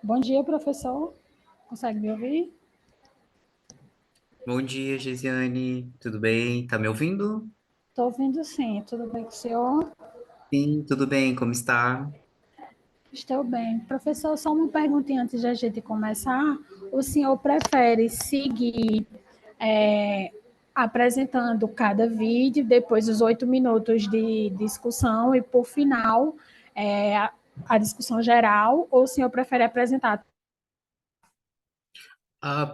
Bom dia, professor. Consegue me ouvir? Bom dia, Gesiane. Tudo bem? Tá me ouvindo? Estou ouvindo sim. Tudo bem com o senhor? Sim, tudo bem. Como está? Estou bem. Professor, só uma perguntinha antes de a gente começar. O senhor prefere seguir é, apresentando cada vídeo, depois os 8 minutos de discussão e, por final, a discussão geral, ou o senhor prefere apresentar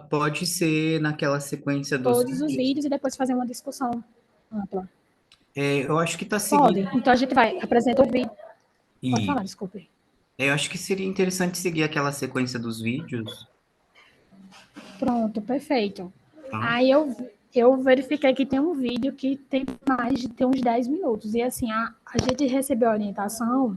Pode ser naquela sequência dos todos os vídeos. vídeos e depois fazer uma discussão ampla? Eu acho que está Pode. seguindo. Então, a gente vai apresentar o vídeo. Pode falar, Isso. desculpe. Eu acho que seria interessante seguir aquela sequência dos vídeos, Pronto, perfeito. tá? Aí eu verifiquei que tem um vídeo que tem uns 10 minutos. E assim, a gente recebeu a orientação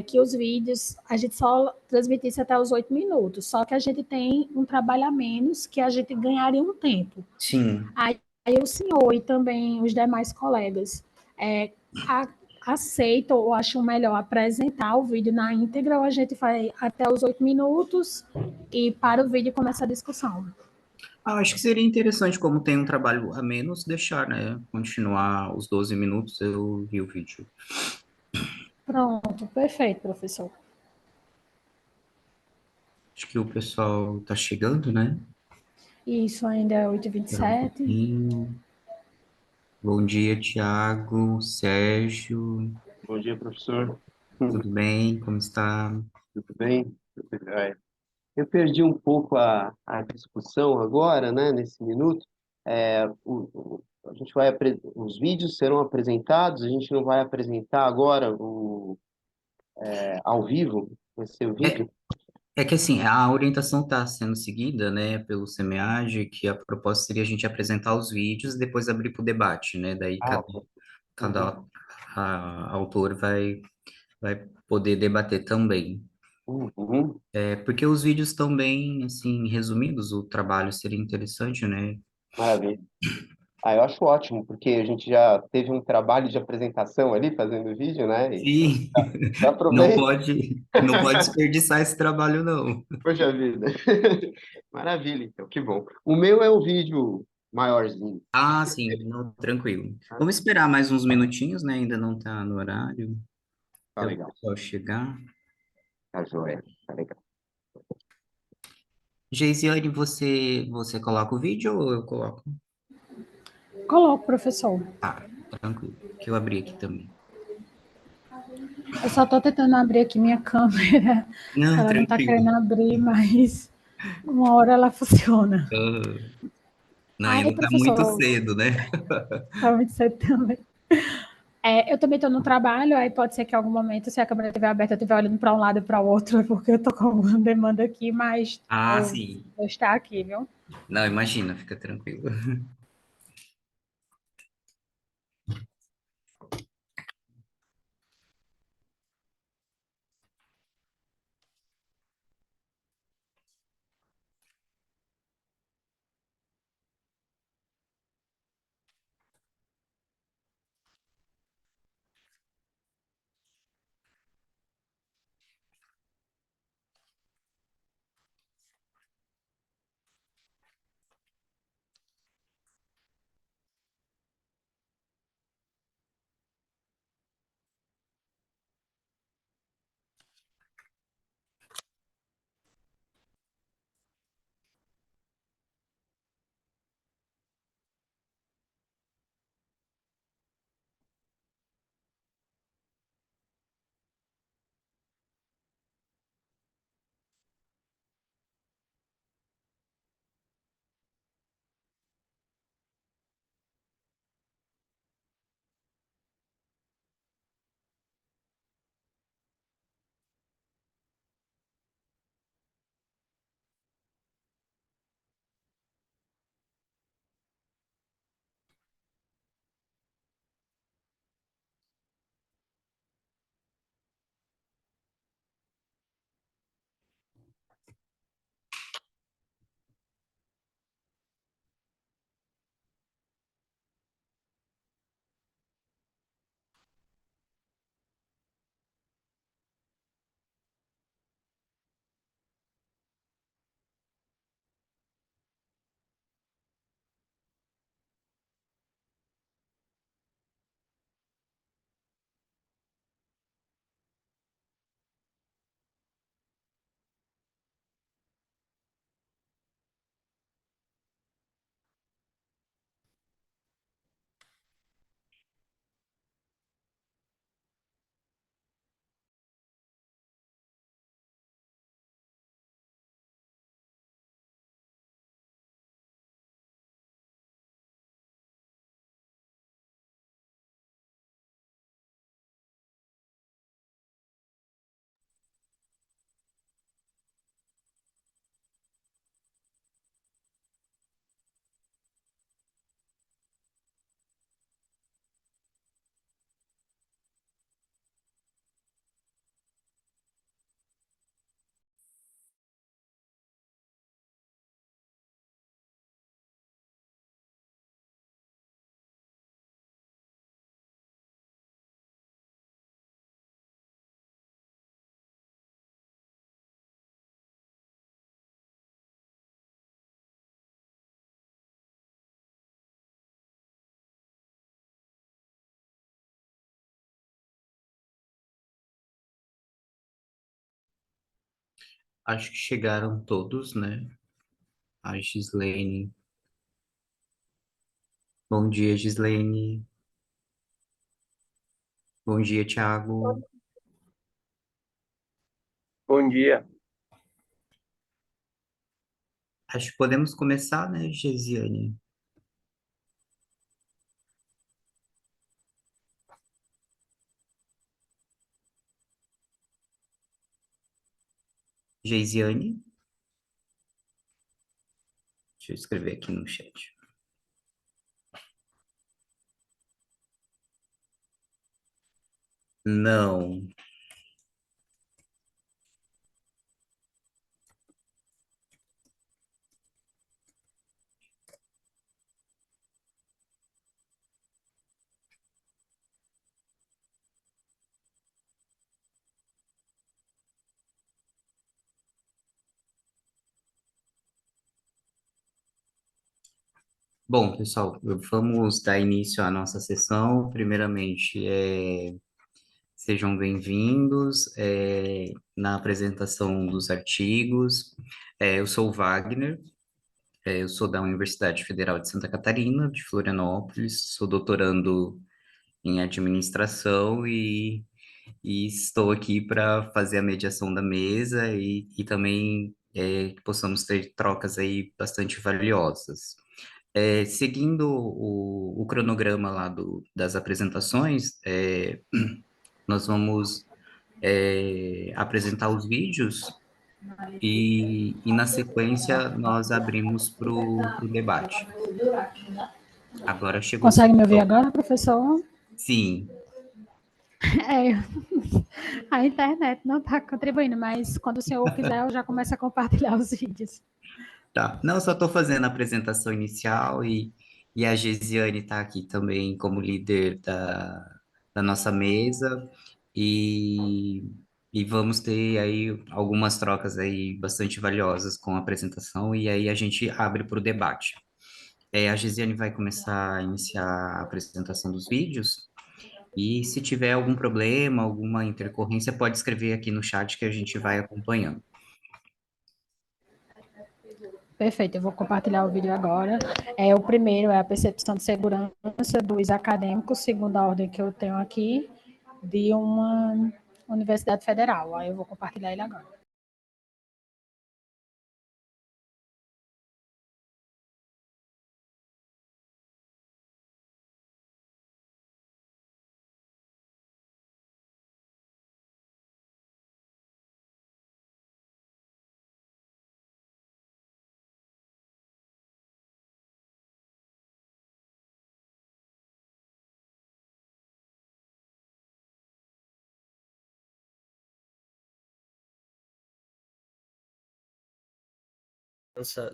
que os vídeos a gente só transmitisse até os 8 minutos. Só que a gente tem um trabalho a menos que a gente ganharia um tempo. Sim. Aí o senhor e também os demais colegas é, a, aceitam ou acham melhor apresentar o vídeo na íntegra ou a gente vai até os 8 minutos e para o vídeo começa a discussão. Acho que seria interessante, como tem um trabalho a menos, deixar, né? Continuar os 12 minutos, eu vi o vídeo. Pronto, perfeito, professor. Acho que o pessoal está chegando, né? Isso ainda é 8 e Espera um 27 pouquinho. Bom dia, Tiago, Sérgio. Bom dia, professor. Tudo bem? Como está? Tudo bem? Tudo jóia. Eu perdi um pouco a discussão agora, né, nesse minuto. A gente os vídeos serão apresentados, a gente não vai apresentar agora ao vivo, vai ser o É, vídeo? é que assim, a orientação está sendo seguida, né, pelo SEMEAG, que a proposta seria a gente apresentar os vídeos e depois abrir para o debate, né? Daí Ah, cada, ok. Uhum, cada autor vai poder debater também. uhum, Porque os vídeos estão bem, assim, resumidos, o trabalho seria interessante, né? maravilha. Ah, eu acho ótimo, porque a gente já teve um trabalho de apresentação ali, fazendo vídeo, né? E Sim, já não aproveita. pode desperdiçar esse trabalho, não. Poxa vida. Maravilha, então, que bom. O meu é o vídeo maiorzinho. Ah, sim, não, tranquilo. Tá, Vamos esperar mais uns minutinhos, né? Ainda não está no horário, tá até o legal. pessoal chegar. Tá joia. Tá legal. Geisiane, você coloca o vídeo ou eu coloco? Coloco, professor. Tá, tranquilo, que eu abri aqui também. Eu só estou tentando abrir aqui minha câmera. Não, Ela não está querendo tranquilo. abrir, mas uma hora ela funciona. Ah, não, Aí, ainda tá muito professor, cedo, né? tá muito cedo também. Eu também estou no trabalho, aí pode ser que em algum momento, se a câmera estiver aberta, eu estiver olhando para um lado e para o outro, porque eu estou com alguma demanda aqui, mas Ah, eu sim. vou estar aqui, viu? Não, imagina, fica tranquilo. Acho que chegaram todos, né? A Gislene. Bom dia, Gislene. Bom dia, Thiago. Bom dia. Acho que podemos começar, né, Gesiane? Geisiane? Deixa eu escrever aqui no chat. Não. Bom, pessoal, vamos dar início à nossa sessão. Primeiramente, sejam bem-vindos na apresentação dos artigos. Eu sou o Wagner, eu sou da Universidade Federal de Santa Catarina, de Florianópolis, sou doutorando em administração e estou aqui para fazer a mediação da mesa e também que possamos ter trocas aí bastante valiosas. Seguindo o cronograma lá das apresentações, nós vamos apresentar os vídeos e na sequência nós abrimos para o debate. Agora chegou o Consegue me ouvir seu. agora, professor? Sim, É, a internet não está contribuindo, mas quando o senhor quiser, eu já começo a compartilhar os vídeos. tá. Não, só estou fazendo a apresentação inicial e a Gesiane está aqui também como líder da nossa mesa e, e vamos ter aí algumas trocas aí bastante valiosas com a apresentação e aí a gente abre para o debate. A Gesiane vai começar a iniciar a apresentação dos vídeos e se tiver algum problema, alguma intercorrência, pode escrever aqui no chat que a gente vai acompanhando. Perfeito, eu vou compartilhar o vídeo agora. O primeiro é a percepção de segurança dos acadêmicos, segundo a ordem que eu tenho aqui, de uma universidade federal. Aí eu vou compartilhar ele agora.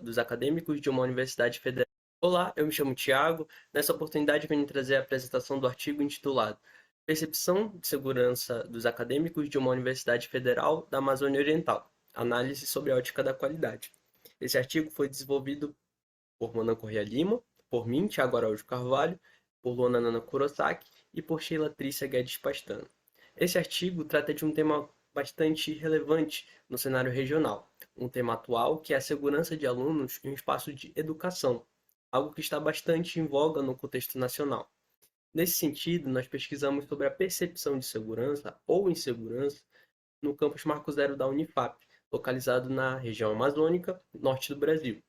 Dos acadêmicos de uma universidade federal. Olá, eu me chamo Tiago. Nessa oportunidade, venho trazer a apresentação do artigo intitulado Percepção de Segurança dos Acadêmicos de uma Universidade Federal da Amazônia Oriental. Análise sobre a ótica da qualidade. Esse artigo foi desenvolvido por Manan Corrêa Lima, por mim, Tiago Araújo Carvalho, por Luana Nana Kurosaki e por Sheila Trícia Guedes Pastano. Esse artigo trata de um tema bastante relevante no cenário regional, um tema atual que é a segurança de alunos em um espaço de educação, algo que está bastante em voga no contexto nacional. Nesse sentido, nós pesquisamos sobre a percepção de segurança ou insegurança no campus Marco Zero da Unifap, localizado na região amazônica, norte do Brasil.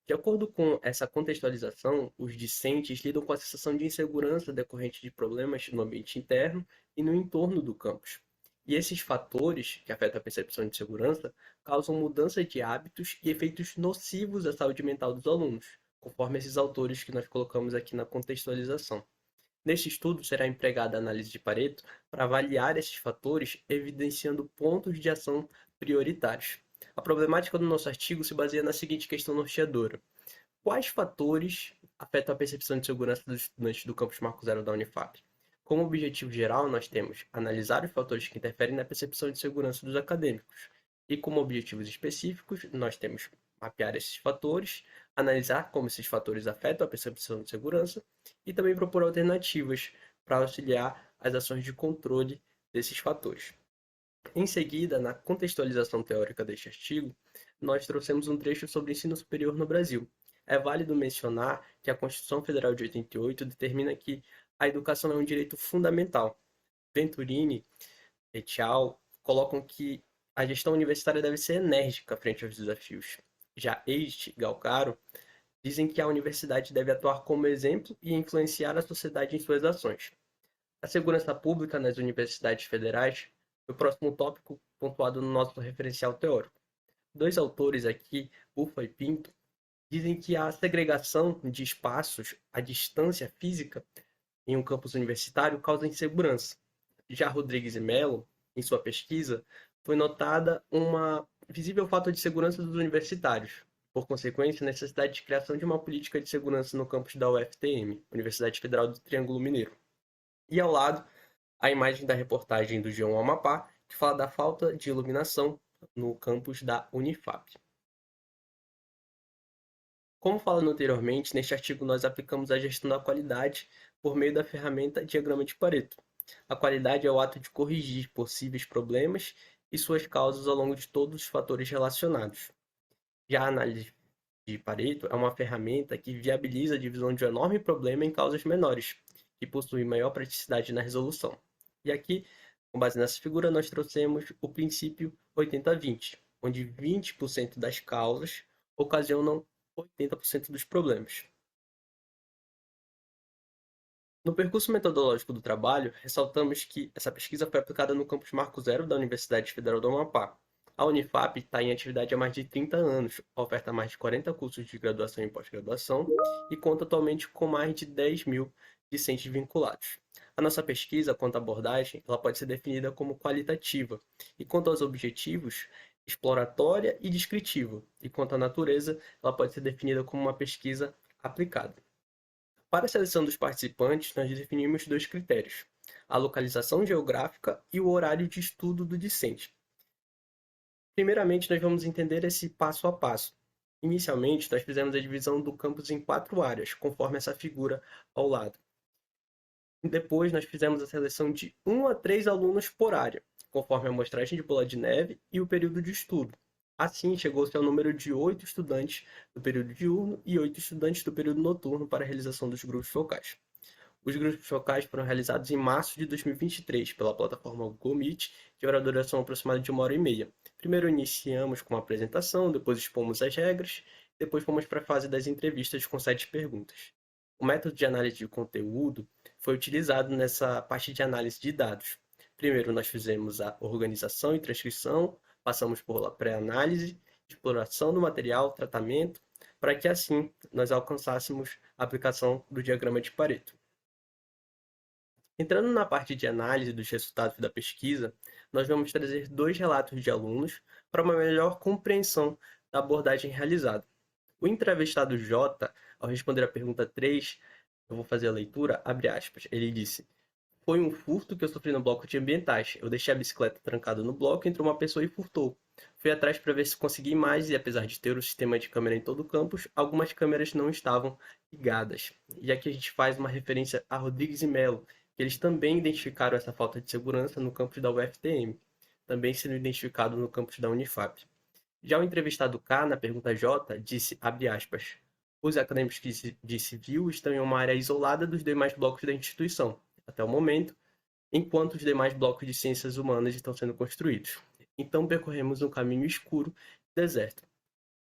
De acordo com essa contextualização, os discentes lidam com a sensação de insegurança decorrente de problemas no ambiente interno e no entorno do campus. E esses fatores, que afetam a percepção de segurança, causam mudança de hábitos e efeitos nocivos à saúde mental dos alunos, conforme esses autores que nós colocamos aqui na contextualização. Neste estudo, será empregada a análise de Pareto para avaliar esses fatores, evidenciando pontos de ação prioritários. A problemática do nosso artigo se baseia na seguinte questão norteadora: quais fatores afetam a percepção de segurança dos estudantes do campus Marco Zero da Unifap? Como objetivo geral, nós temos analisar os fatores que interferem na percepção de segurança dos acadêmicos. E como objetivos específicos, nós temos mapear esses fatores, analisar como esses fatores afetam a percepção de segurança e também propor alternativas para auxiliar as ações de controle desses fatores. Em seguida, na contextualização teórica deste artigo, nós trouxemos um trecho sobre ensino superior no Brasil. É válido mencionar que a Constituição Federal de 88 determina que a educação é um direito fundamental. Venturini et al. Colocam que a gestão universitária deve ser enérgica frente aos desafios. Já Eist e Galcaro dizem que a universidade deve atuar como exemplo e influenciar a sociedade em suas ações. A segurança pública nas universidades federais foi o próximo tópico pontuado no nosso referencial teórico. Dois autores aqui, Bufa e Pinto, dizem que a segregação de espaços, a distância física em um campus universitário causa insegurança. Já Rodrigues e Mello, em sua pesquisa, foi notada uma visível falta de segurança dos universitários. Por consequência, a necessidade de criação de uma política de segurança no campus da UFTM, Universidade Federal do Triângulo Mineiro. E ao lado, a imagem da reportagem do G1 Amapá, que fala da falta de iluminação no campus da Unifap. Como falado anteriormente, neste artigo nós aplicamos a gestão da qualidade por meio da ferramenta diagrama de Pareto. A qualidade é o ato de corrigir possíveis problemas e suas causas ao longo de todos os fatores relacionados. Já a análise de Pareto é uma ferramenta que viabiliza a divisão de um enorme problema em causas menores, que possuem maior praticidade na resolução. E aqui, com base nessa figura, nós trouxemos o princípio 80-20, onde 20% das causas ocasionam 80% dos problemas. No percurso metodológico do trabalho, ressaltamos que essa pesquisa foi aplicada no campus Marco Zero da Universidade Federal do Amapá. A Unifap está em atividade há mais de 30 anos, oferta mais de 40 cursos de graduação e pós-graduação e conta atualmente com mais de 10 mil discentes vinculados. A nossa pesquisa, quanto à abordagem, ela pode ser definida como qualitativa, e quanto aos objetivos, exploratória e descritiva, e quanto à natureza, ela pode ser definida como uma pesquisa aplicada. Para a seleção dos participantes, nós definimos dois critérios: a localização geográfica e o horário de estudo do discente. Primeiramente, nós vamos entender esse passo a passo. Inicialmente, nós fizemos a divisão do campus em 4 áreas, conforme essa figura ao lado. Depois, nós fizemos a seleção de 1 a 3 alunos por área, conforme a amostragem de bola de neve e o período de estudo. Assim, chegou-se ao número de 8 estudantes do período diurno e 8 estudantes do período noturno para a realização dos grupos focais. Os grupos focais foram realizados em março de 2023 pela plataforma Google Meet, que tiveram a duração aproximada de 1h30. Primeiro iniciamos com uma apresentação, depois expomos as regras, depois fomos para a fase das entrevistas com 7 perguntas. O método de análise de conteúdo foi utilizado nessa parte de análise de dados. Primeiro nós fizemos a organização e transcrição, passamos por pré-análise, exploração do material, tratamento, para que assim nós alcançássemos a aplicação do diagrama de Pareto. Entrando na parte de análise dos resultados da pesquisa, nós vamos trazer 2 relatos de alunos para uma melhor compreensão da abordagem realizada. O entrevistado J, ao responder a pergunta 3, eu vou fazer a leitura, abre aspas, ele disse: "Foi um furto que eu sofri no bloco de ambientais. Eu deixei a bicicleta trancada no bloco, entrou uma pessoa e furtou. Fui atrás para ver se consegui mais e apesar de ter o sistema de câmera em todo o campus, algumas câmeras não estavam ligadas." E aqui a gente faz uma referência a Rodrigues e Mello, que eles também identificaram essa falta de segurança no campus da UFTM, também sendo identificado no campus da Unifap. Já o entrevistado K, na pergunta J, disse, abre aspas, "Os acadêmicos de civil estão em uma área isolada dos demais blocos da instituição, até o momento, enquanto os demais blocos de ciências humanas estão sendo construídos. Então percorremos um caminho escuro e deserto."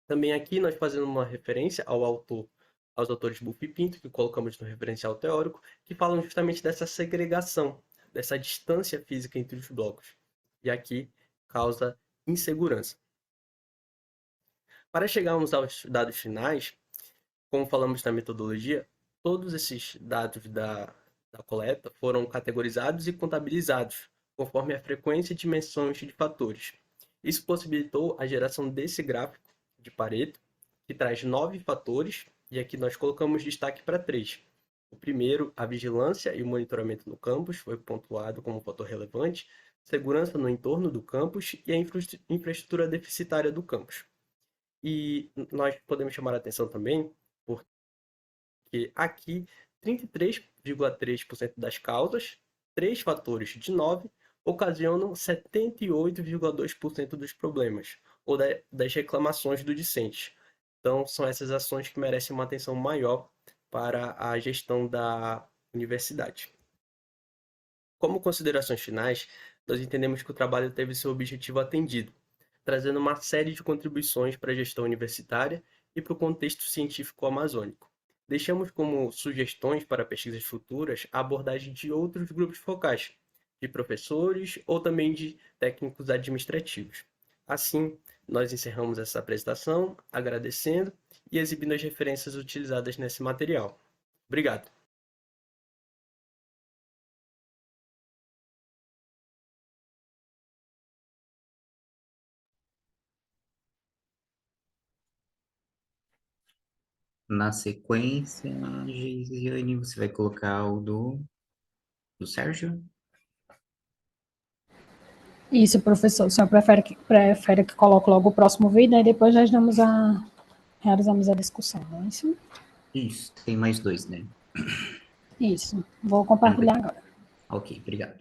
Também aqui nós fazemos uma referência aos autores Buff e Pinto, que colocamos no referencial teórico, que falam justamente dessa segregação, dessa distância física entre os blocos. E aqui causa insegurança. Para chegarmos aos dados finais, como falamos na metodologia, todos esses dados da coleta foram categorizados e contabilizados, conforme a frequência e dimensões de fatores. Isso possibilitou a geração desse gráfico de Pareto, que traz 9 fatores, e aqui nós colocamos destaque para 3. O primeiro, a vigilância e o monitoramento no campus, foi pontuado como fator relevante, segurança no entorno do campus e a infraestrutura deficitária do campus. E nós podemos chamar a atenção também, porque aqui 33,3% das causas, 3 fatores de 9, ocasionam 78,2% dos problemas ou das reclamações do discente. Então, são essas ações que merecem uma atenção maior para a gestão da universidade. Como considerações finais, nós entendemos que o trabalho teve seu objetivo atendido, trazendo uma série de contribuições para a gestão universitária e para o contexto científico amazônico. Deixamos como sugestões para pesquisas futuras a abordagem de outros grupos focais, de professores ou também de técnicos administrativos. Assim, nós encerramos essa apresentação agradecendo e exibindo as referências utilizadas nesse material. Obrigado. Na sequência, Geisiane, você vai colocar o do Sérgio? Isso, professor. O senhor prefere que coloque logo o próximo vídeo, e depois nós realizamos a discussão, não é isso? Isso, tem mais dois, né? Isso. Vou compartilhar agora. Ok, obrigado.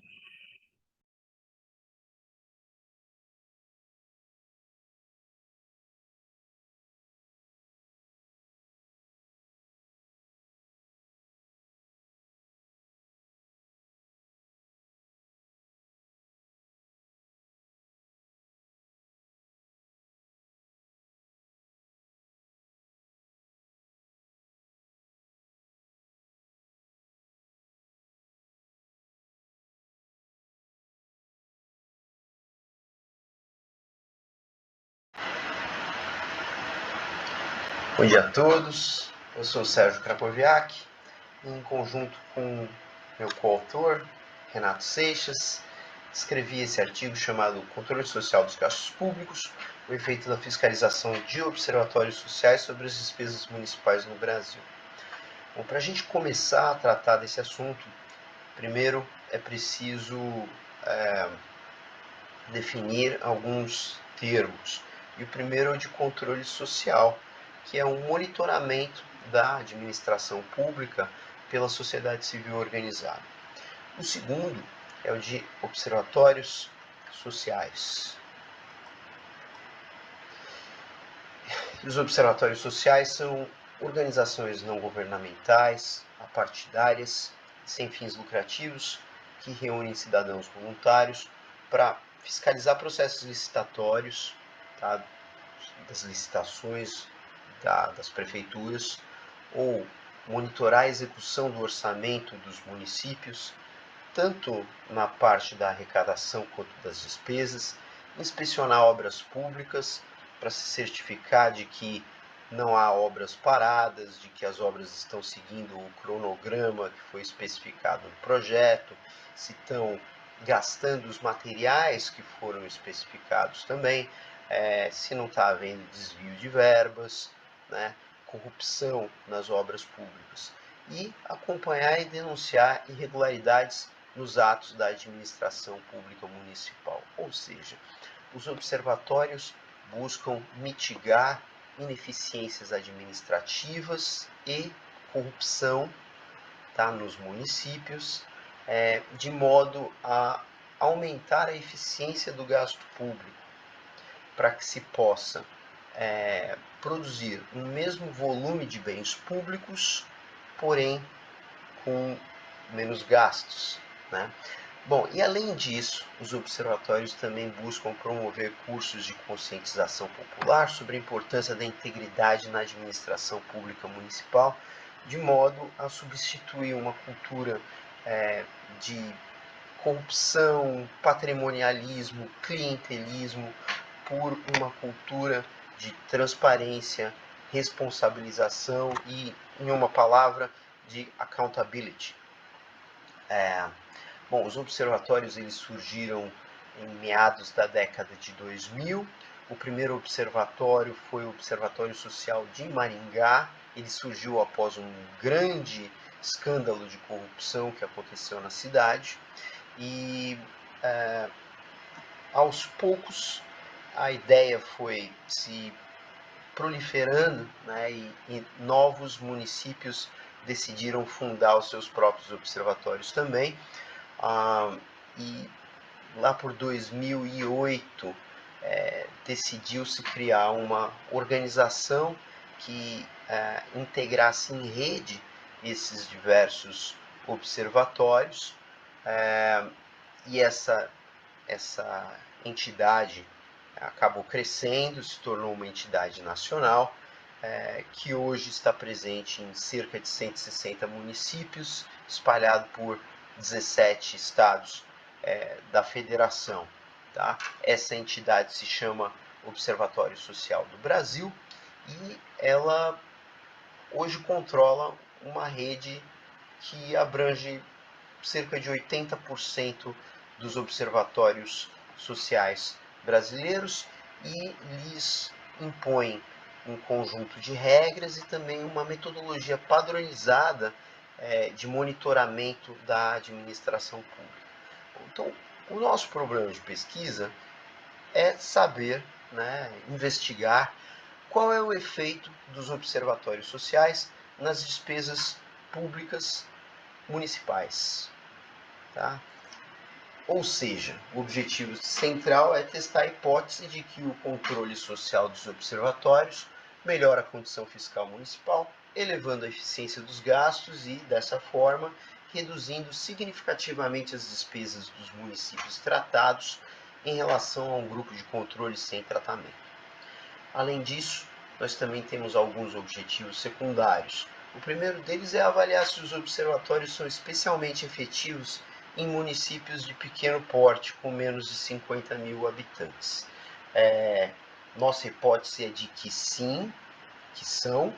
Bom dia a todos, eu sou o Sérgio Krakowiak, em conjunto com meu coautor, Renato Seixas, escrevi esse artigo chamado Controle Social dos Gastos Públicos, o efeito da fiscalização de observatórios sociais sobre as despesas municipais no Brasil. Bom, para a gente começar a tratar desse assunto, primeiro é preciso definir alguns termos. E o primeiro é o de controle social, que é um monitoramento da administração pública pela sociedade civil organizada. O segundo é o de observatórios sociais. Os observatórios sociais são organizações não governamentais, apartidárias, sem fins lucrativos, que reúnem cidadãos voluntários para fiscalizar processos licitatórios, tá, das licitações das prefeituras, ou monitorar a execução do orçamento dos municípios, tanto na parte da arrecadação quanto das despesas, inspecionar obras públicas para se certificar de que não há obras paradas, de que as obras estão seguindo o cronograma que foi especificado no projeto, se estão gastando os materiais que foram especificados também, se não está havendo desvio de verbas, né, corrupção nas obras públicas. E acompanhar e denunciar irregularidades nos atos da administração pública municipal. Ou seja, os observatórios buscam mitigar ineficiências administrativas e corrupção, tá, nos municípios, de modo a aumentar a eficiência do gasto público, para que se possa produzir o mesmo volume de bens públicos, porém com menos gastos, né? Bom, e além disso, os observatórios também buscam promover cursos de conscientização popular sobre a importância da integridade na administração pública municipal, de modo a substituir uma cultura de corrupção, patrimonialismo, clientelismo, por uma cultura de transparência, responsabilização e, em uma palavra, de accountability. Bom, os observatórios eles surgiram em meados da década de 2000. O primeiro observatório foi o Observatório Social de Maringá. Ele surgiu após um grande escândalo de corrupção que aconteceu na cidade. E aos poucos a ideia foi se proliferando, né, e novos municípios decidiram fundar os seus próprios observatórios também. E lá por 2008, decidiu-se criar uma organização que integrasse em rede esses diversos observatórios, e essa entidade acabou crescendo, se tornou uma entidade nacional, que hoje está presente em cerca de 160 municípios, espalhado por 17 estados da federação. Tá? Essa entidade se chama Observatório Social do Brasil e ela hoje controla uma rede que abrange cerca de 80% dos observatórios sociais brasileiros e lhes impõe um conjunto de regras e também uma metodologia padronizada de monitoramento da administração pública. Então, o nosso problema de pesquisa é saber, investigar qual é o efeito dos observatórios sociais nas despesas públicas municipais. Tá? Ou seja, o objetivo central é testar a hipótese de que o controle social dos observatórios melhora a condição fiscal municipal, elevando a eficiência dos gastos e, dessa forma, reduzindo significativamente as despesas dos municípios tratados em relação a um grupo de controle sem tratamento. Além disso, nós também temos alguns objetivos secundários. O primeiro deles é avaliar se os observatórios são especialmente efetivos em municípios de pequeno porte, com menos de 50 mil habitantes. Nossa hipótese é de que sim, que são,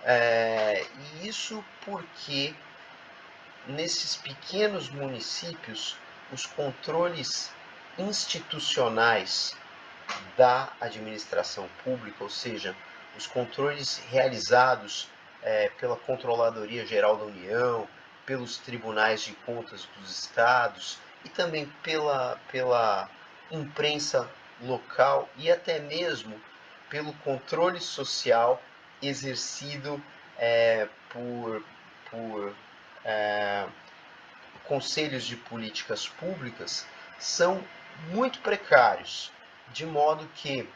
e isso porque nesses pequenos municípios os controles institucionais da administração pública, ou seja, os controles realizados pela Controladoria Geral da União, pelos tribunais de contas dos estados e também pela imprensa local e até mesmo pelo controle social exercido por conselhos de políticas públicas, são muito precários, de modo que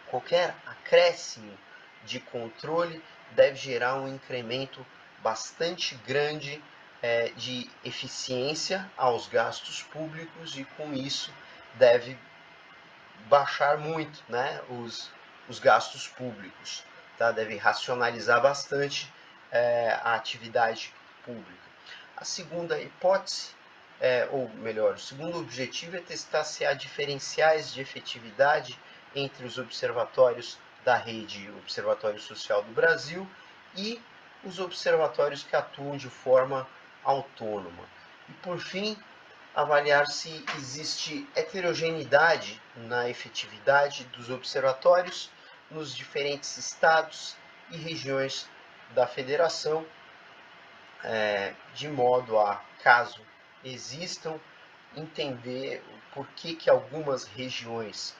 qualquer acréscimo de controle deve gerar um incremento bastante grande de eficiência aos gastos públicos e, com isso, deve baixar muito os gastos públicos. Tá? Deve racionalizar bastante a atividade pública. A segunda hipótese, ou melhor, o segundo objetivo é testar se há diferenciais de efetividade entre os observatórios da rede Observatório Social do Brasil e os observatórios que atuam de forma autônoma. E, por fim, avaliar se existe heterogeneidade na efetividade dos observatórios nos diferentes estados e regiões da federação, de modo a, caso existam, entender por que em algumas regiões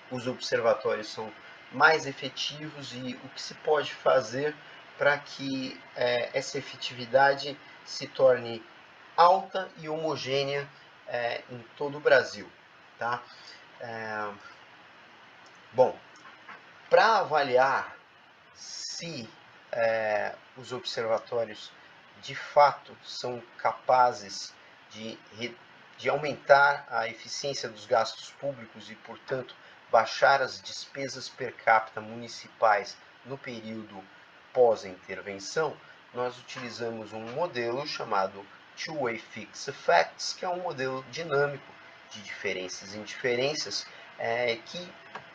os observatórios são mais efetivos e o que se pode fazer para que essa efetividade se torne alta e homogênea em todo o Brasil. Tá? Bom, para avaliar se os observatórios de fato são capazes de aumentar a eficiência dos gastos públicos e, portanto, baixar as despesas per capita municipais no período pós-intervenção, nós utilizamos um modelo chamado Two-Way Fixed Effects, que é um modelo dinâmico de diferenças e indiferenças que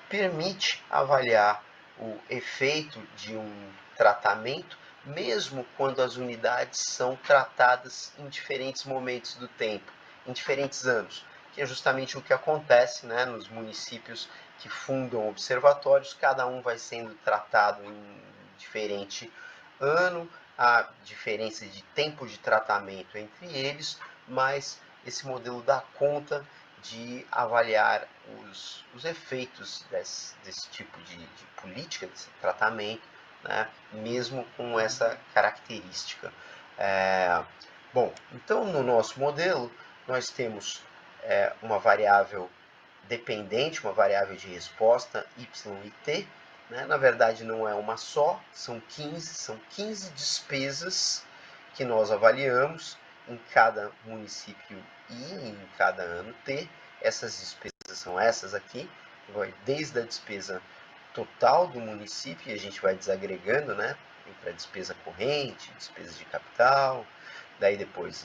permite avaliar o efeito de um tratamento, mesmo quando as unidades são tratadas em diferentes momentos do tempo, em diferentes anos, que é justamente o que acontece nos municípios que fundam observatórios. Cada um vai sendo tratado em diferente ano, há diferença de tempo de tratamento entre eles, mas esse modelo dá conta de avaliar os efeitos desse tipo de política, desse tratamento, mesmo com essa característica. Bom, então no nosso modelo nós temos uma variável dependente, uma variável de resposta y e t, né? Na verdade não é uma só, são 15 despesas que nós avaliamos em cada município I, em cada ano T. Essas despesas são essas aqui, desde a despesa total do município, e a gente vai desagregando, né? Entre a despesa corrente, despesas de capital, daí depois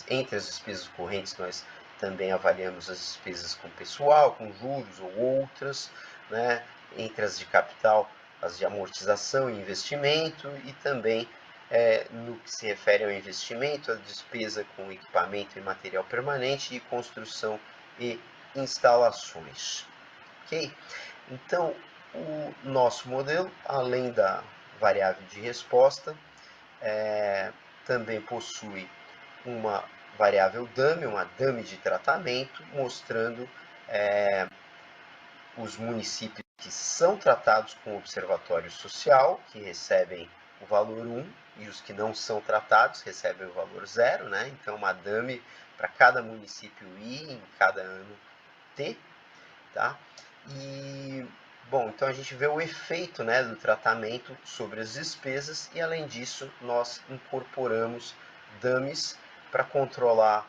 entre as despesas correntes nós também avaliamos as despesas com pessoal, com juros ou outras, né? Entre as de capital, as de amortização e investimento, e também no que se refere ao investimento, a despesa com equipamento e material permanente e construção e instalações. Ok? Então, o nosso modelo, além da variável de resposta, também possui uma variável dummy, uma dummy de tratamento, mostrando os municípios que são tratados com observatório social, que recebem o valor 1, e os que não são tratados recebem o valor 0, né? Então, uma dummy para cada município I em cada ano T, tá? E, bom, então a gente vê o efeito, né, do tratamento sobre as despesas, e além disso nós incorporamos dummies para controlar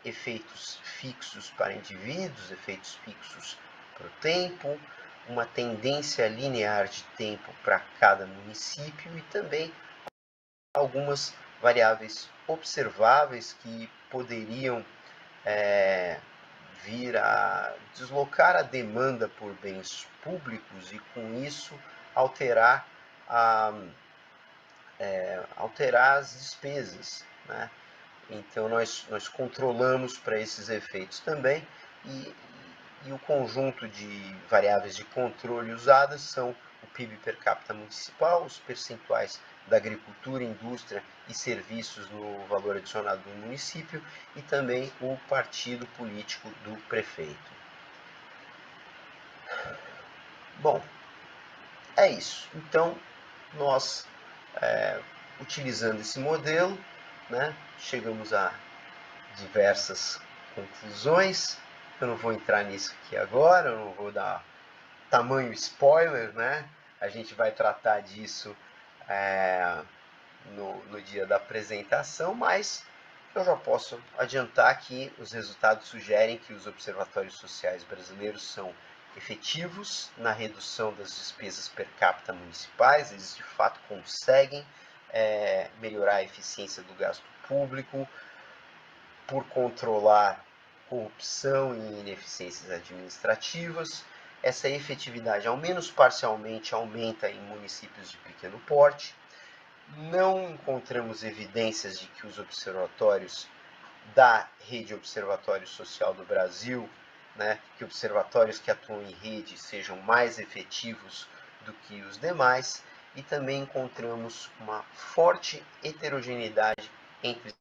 efeitos fixos para indivíduos, efeitos fixos para o tempo, uma tendência linear de tempo para cada município, e também algumas variáveis observáveis que poderiam vir a deslocar a demanda por bens públicos e, com isso, alterar as despesas, né? Então, nós controlamos para esses efeitos também, e o conjunto de variáveis de controle usadas são o PIB per capita municipal, os percentuais da agricultura, indústria e serviços no valor adicionado do município, e também o partido político do prefeito. Bom, é isso. Então, nós, utilizando esse modelo, né, chegamos a diversas conclusões. Eu não vou entrar nisso aqui agora, eu não vou dar tamanho spoiler, né? A gente vai tratar disso no dia da apresentação, mas eu já posso adiantar que os resultados sugerem que os observatórios sociais brasileiros são efetivos na redução das despesas per capita municipais. Eles de fato conseguem melhorar a eficiência do gasto público por controlar corrupção e ineficiências administrativas. Essa efetividade, ao menos parcialmente, aumenta em municípios de pequeno porte. Não encontramos evidências de que os observatórios da Rede Observatório Social do Brasil, né, que observatórios que atuam em rede sejam mais efetivos do que os demais, e também encontramos uma forte heterogeneidade entre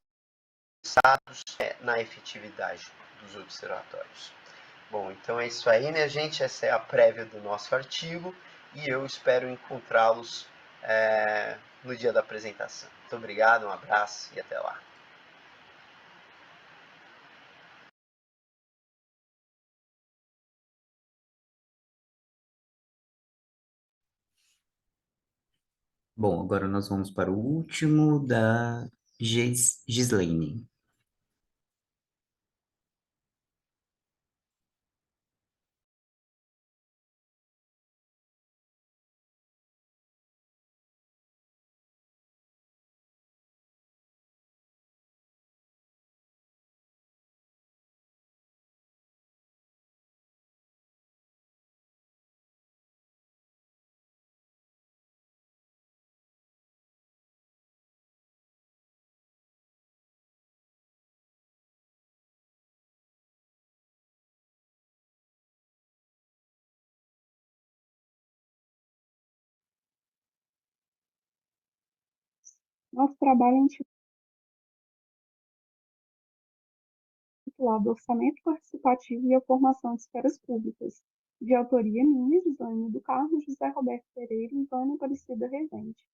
estados na efetividade dos observatórios. Bom, então é isso aí, né, gente? Essa é a prévia do nosso artigo, e eu espero encontrá-los no dia da apresentação. Muito obrigado, um abraço e até lá. Bom, agora nós vamos para o último da Gislaine. Nosso trabalho é intitulado Orçamento Participativo e a Formação de Esferas Públicas, de autoria minha, Gislaine do Carmo, José Roberto Pereira e Vânia Aparecida Rezende.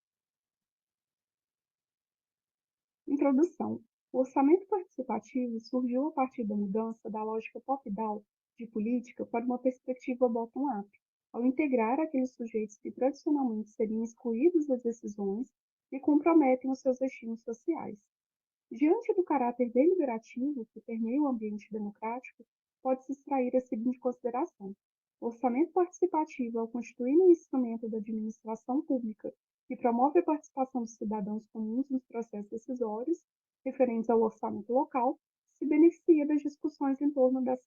Introdução. O orçamento participativo surgiu a partir da mudança da lógica top-down de política para uma perspectiva bottom-up, ao integrar aqueles sujeitos que tradicionalmente seriam excluídos das decisões e comprometem os seus destinos sociais. Diante do caráter deliberativo que permeia o ambiente democrático, pode-se extrair a seguinte consideração: o orçamento participativo, ao constituir um instrumento da administração pública que promove a participação dos cidadãos comuns nos processos decisórios referentes ao orçamento local, se beneficia das discussões em torno das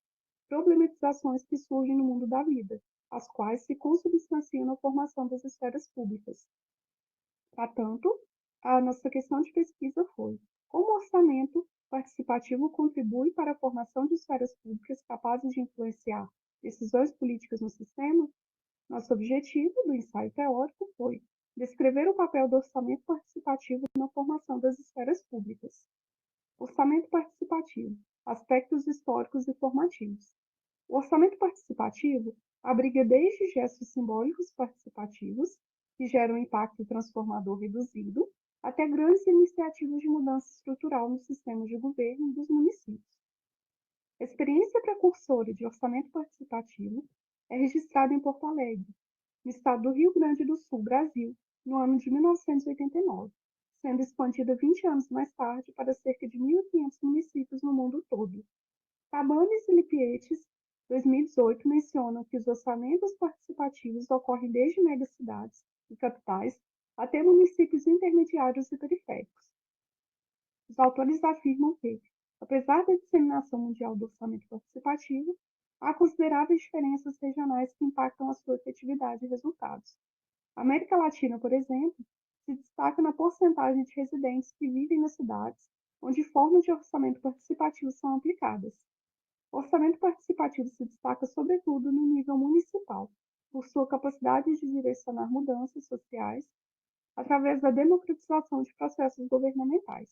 problematizações que surgem no mundo da vida, as quais se consubstanciam na formação das esferas públicas. Portanto, a nossa questão de pesquisa foi: como o orçamento participativo contribui para a formação de esferas públicas capazes de influenciar decisões políticas no sistema? Nosso objetivo do ensaio teórico foi descrever o papel do orçamento participativo na formação das esferas públicas. Orçamento participativo, aspectos históricos e formativos. O orçamento participativo abriga desde gestos simbólicos participativos, que geram impacto transformador reduzido, até grandes iniciativas de mudança estrutural no sistema de governo dos municípios. A experiência precursora de orçamento participativo é registrada em Porto Alegre, no estado do Rio Grande do Sul, Brasil, no ano de 1989, sendo expandida 20 anos mais tarde para cerca de 1.500 municípios no mundo todo. Cabanes e Lipietes, 2018, mencionam que os orçamentos participativos ocorrem desde megacidades e capitais até municípios intermediários e periféricos. Os autores afirmam que, apesar da disseminação mundial do orçamento participativo, há consideráveis diferenças regionais que impactam a sua efetividade e resultados. A América Latina, por exemplo, se destaca na porcentagem de residentes que vivem nas cidades onde formas de orçamento participativo são aplicadas. O orçamento participativo se destaca sobretudo no nível municipal, por sua capacidade de direcionar mudanças sociais através da democratização de processos governamentais.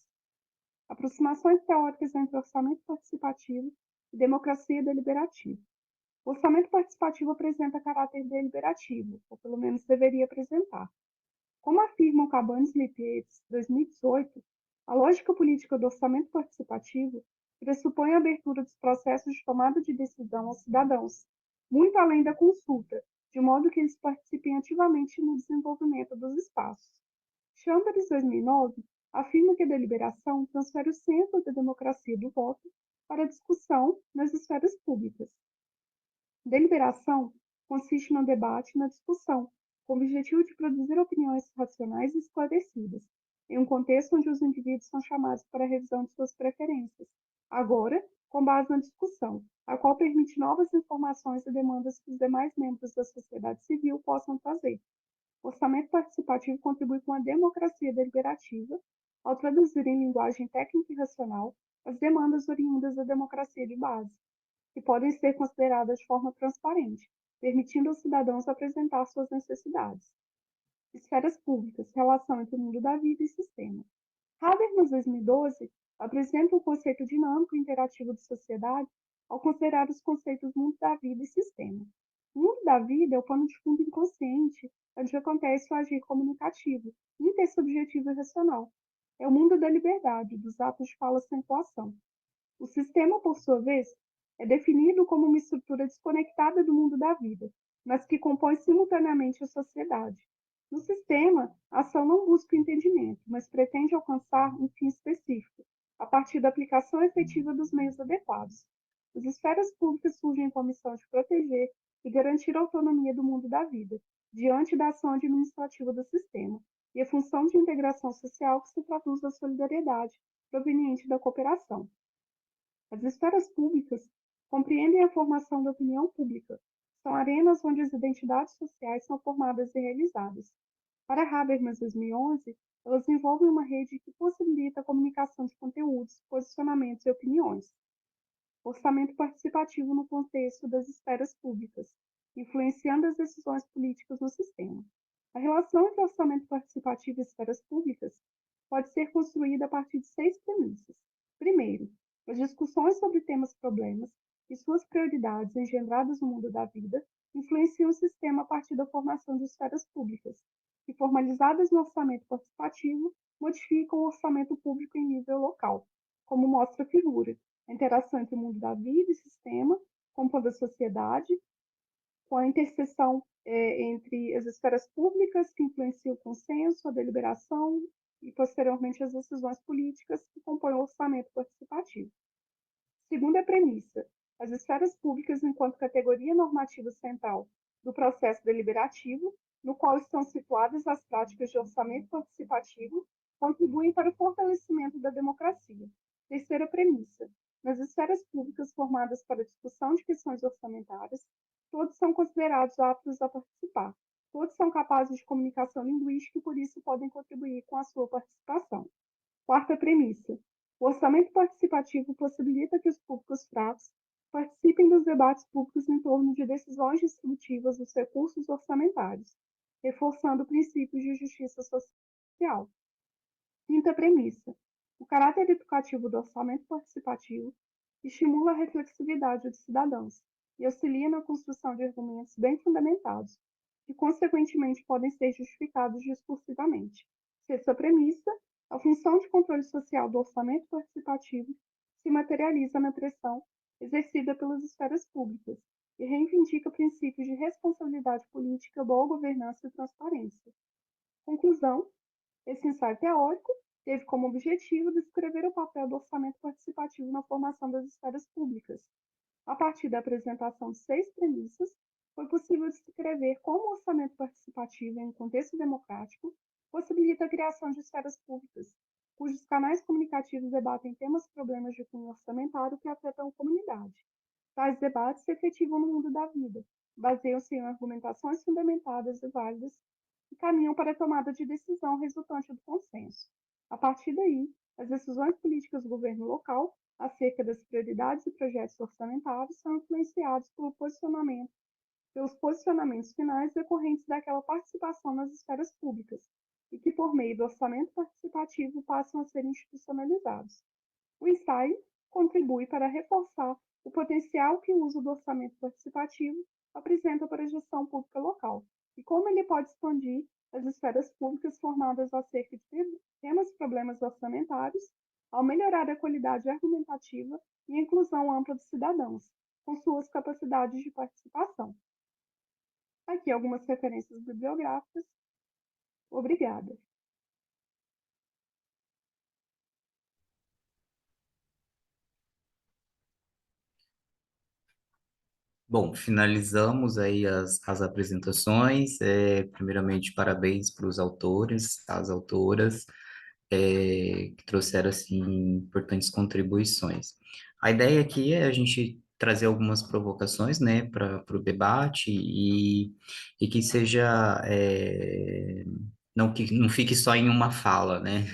Aproximações teóricas entre orçamento participativo e democracia deliberativa. O orçamento participativo apresenta caráter deliberativo, ou pelo menos deveria apresentar. Como afirmam Cabanes e Lipietes, 2018, a lógica política do orçamento participativo pressupõe a abertura dos processos de tomada de decisão aos cidadãos, muito além da consulta, de modo que eles participem ativamente no desenvolvimento dos espaços. Chambers, 2009, afirma que a deliberação transfere o centro da democracia do voto para a discussão nas esferas públicas. Deliberação consiste no debate e na discussão, com o objetivo de produzir opiniões racionais e esclarecidas, em um contexto onde os indivíduos são chamados para a revisão de suas preferências, agora com base na discussão, a qual permite novas informações e demandas que os demais membros da sociedade civil possam trazer. O orçamento participativo contribui com a democracia deliberativa, ao traduzir em linguagem técnica e racional as demandas oriundas da democracia de base, que podem ser consideradas de forma transparente, permitindo aos cidadãos apresentar suas necessidades. Esferas públicas, relação entre o mundo da vida e sistema. Habermas, 2012, apresenta um conceito dinâmico e interativo de sociedade ao considerar os conceitos mundo da vida e sistema. O mundo da vida é o pano de fundo inconsciente, onde acontece o agir comunicativo, intersubjetivo e racional. É o mundo da liberdade, dos atos de fala sem coação. O sistema, por sua vez, é definido como uma estrutura desconectada do mundo da vida, mas que compõe simultaneamente a sociedade. No sistema, a ação não busca o entendimento, mas pretende alcançar um fim específico, a partir da aplicação efetiva dos meios adequados. As esferas públicas surgem com a missão de proteger e garantir a autonomia do mundo da vida, diante da ação administrativa do sistema, e a função de integração social que se traduz na solidariedade proveniente da cooperação. As esferas públicas compreendem a formação da opinião pública. São arenas onde as identidades sociais são formadas e realizadas. Para Habermas, 2011, elas envolvem uma rede que possibilita a comunicação de conteúdos, posicionamentos e opiniões. Orçamento participativo no contexto das esferas públicas, influenciando as decisões políticas no sistema. A relação entre orçamento participativo e esferas públicas pode ser construída a partir de 6 premissas. Primeiro, as discussões sobre temas-problemas e suas prioridades engendradas no mundo da vida influenciam o sistema a partir da formação de esferas públicas, que, formalizadas no orçamento participativo, modificam o orçamento público em nível local, como mostra a figura, a interação entre o mundo da vida e sistema, compondo a sociedade, com a interseção entre as esferas públicas, que influenciam o consenso, a deliberação e, posteriormente, as decisões políticas que compõem o orçamento participativo. Segunda premissa, as esferas públicas enquanto categoria normativa central do processo deliberativo, no qual estão situadas as práticas de orçamento participativo, contribuem para o fortalecimento da democracia. Terceira premissa, nas esferas públicas formadas para a discussão de questões orçamentárias, todos são considerados aptos a participar. Todos são capazes de comunicação linguística e, por isso, podem contribuir com a sua participação. Quarta premissa, o orçamento participativo possibilita que os públicos fracos participem dos debates públicos em torno de decisões distributivas dos recursos orçamentários, reforçando princípios de justiça social. Quinta premissa, o caráter educativo do orçamento participativo estimula a reflexividade dos cidadãos e auxilia na construção de argumentos bem fundamentados, que, consequentemente, podem ser justificados discursivamente. Sexta premissa, a função de controle social do orçamento participativo se materializa na pressão exercida pelas esferas públicas e reivindica princípios de responsabilidade política, boa governança e transparência. Conclusão, esse ensaio teórico teve como objetivo descrever o papel do orçamento participativo na formação das esferas públicas. A partir da apresentação de 6 premissas, foi possível descrever como o orçamento participativo, em um contexto democrático, possibilita a criação de esferas públicas, cujos canais comunicativos debatem temas e problemas de cunho orçamentário que afetam a comunidade. Tais debates se efetivam no mundo da vida, baseiam-se em argumentações fundamentadas e válidas e caminham para a tomada de decisão resultante do consenso. A partir daí, as decisões políticas do governo local acerca das prioridades e projetos orçamentários são influenciados pelos posicionamentos finais decorrentes daquela participação nas esferas públicas, e que, por meio do orçamento participativo, passam a ser institucionalizados. O ensaio contribui para reforçar o potencial que o uso do orçamento participativo apresenta para a gestão pública local, e como ele pode expandir as esferas públicas formadas acerca de temas e problemas orçamentários, ao melhorar a qualidade argumentativa e a inclusão ampla dos cidadãos, com suas capacidades de participação. Aqui algumas referências bibliográficas. Obrigada. Bom, finalizamos aí as apresentações. Primeiramente, parabéns para os autores, as autoras, que trouxeram, assim, importantes contribuições. A ideia aqui é a gente trazer algumas provocações, né, para o debate e que seja, não que não fique só em uma fala, né?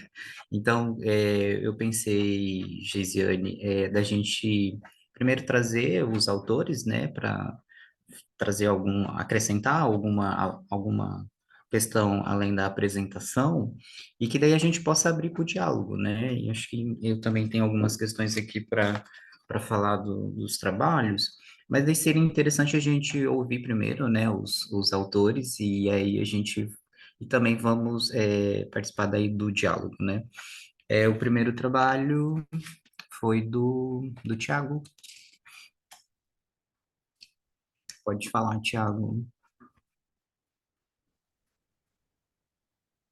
Então, eu pensei, Geisiane, da gente primeiro trazer os autores, né, para trazer acrescentar alguma questão além da apresentação, e que daí a gente possa abrir para o diálogo, né? E acho que eu também tenho algumas questões aqui para falar dos trabalhos, mas daí seria interessante a gente ouvir primeiro, né, os autores, e aí a gente e também vamos participar daí do diálogo, né? O primeiro trabalho foi do Tiago. Pode falar, Tiago.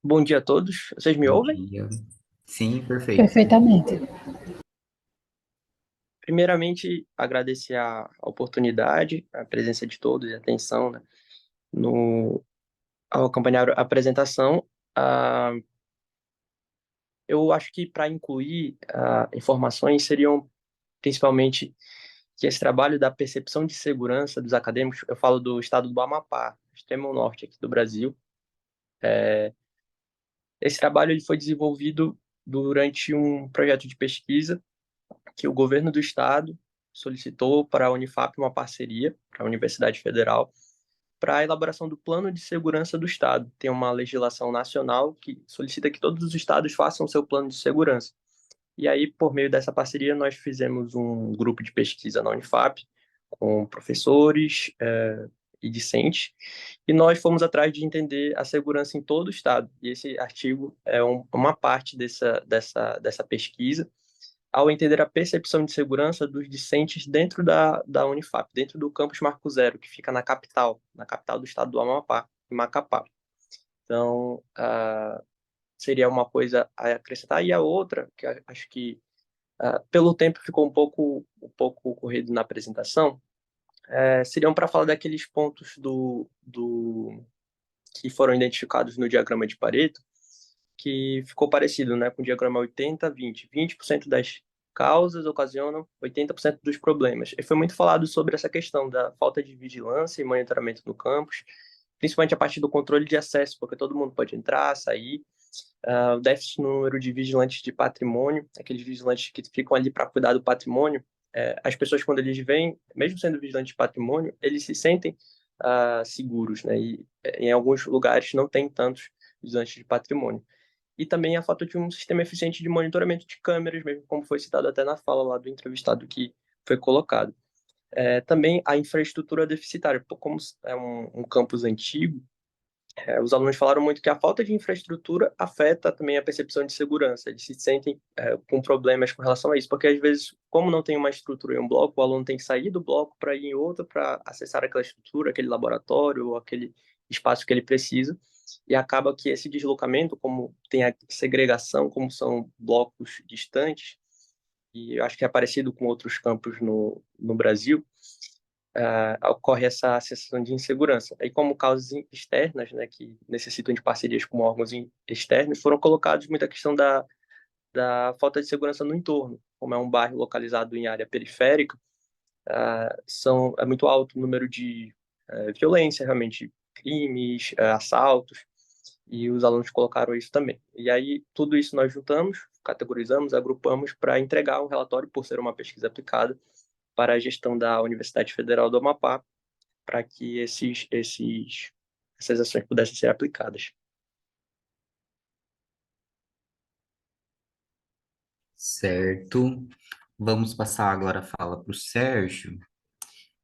Bom dia a todos. Vocês me Bom ouvem? dia. Sim, perfeito. Perfeitamente. Primeiramente, agradecer a oportunidade, a presença de todos e a atenção, né, ao acompanhar a apresentação. Eu acho que para incluir informações seriam principalmente que esse trabalho da percepção de segurança dos acadêmicos, eu falo do estado do Amapá, extremo norte aqui do Brasil. Esse trabalho ele foi desenvolvido durante um projeto de pesquisa que o governo do estado solicitou para a Unifap uma parceria, para a Universidade Federal, para a elaboração do Plano de Segurança do Estado. Tem uma legislação nacional que solicita que todos os estados façam seu plano de segurança. E aí, por meio dessa parceria, nós fizemos um grupo de pesquisa na Unifap, com professores e discentes, e nós fomos atrás de entender a segurança em todo o Estado. E esse artigo é uma parte dessa pesquisa, ao entender a percepção de segurança dos discentes dentro da Unifap, dentro do campus Marco Zero, que fica na capital do estado do Amapá, em Macapá. Então, seria uma coisa a acrescentar. E a outra, que acho que pelo tempo ficou um pouco corrido na apresentação, seriam para falar daqueles pontos que foram identificados no diagrama de Pareto, que ficou parecido, né, com o diagrama 80-20. 20% das causas ocasionam 80% dos problemas. E foi muito falado sobre essa questão da falta de vigilância e monitoramento no campus, principalmente a partir do controle de acesso, porque todo mundo pode entrar, sair. O déficit no número de vigilantes de patrimônio, aqueles vigilantes que ficam ali para cuidar do patrimônio, as pessoas, quando eles vêm, mesmo sendo vigilantes de patrimônio, eles se sentem seguros, né? E em alguns lugares não tem tantos vigilantes de patrimônio. E também a falta de um sistema eficiente de monitoramento de câmeras, mesmo como foi citado até na fala lá do entrevistado que foi colocado. Também a infraestrutura deficitária, como é um campus antigo, os alunos falaram muito que a falta de infraestrutura afeta também a percepção de segurança. Eles se sentem com problemas com relação a isso, porque às vezes, como não tem uma estrutura em um bloco, o aluno tem que sair do bloco para ir em outro para acessar aquela estrutura, aquele laboratório ou aquele espaço que ele precisa. E acaba que esse deslocamento, como tem a segregação, como são blocos distantes, e eu acho que é parecido com outros campos no Brasil, ocorre essa sensação de insegurança. E como causas externas, né, que necessitam de parcerias com órgãos externos, foram colocados muita questão da falta de segurança no entorno. Como é um bairro localizado em área periférica, é muito alto o número de violência, realmente, crimes, assaltos, e os alunos colocaram isso também. E aí, tudo isso nós juntamos, categorizamos, agrupamos para entregar um relatório, por ser uma pesquisa aplicada, para a gestão da Universidade Federal do Amapá, para que essas ações pudessem ser aplicadas. Certo. Vamos passar agora a fala para o Sérgio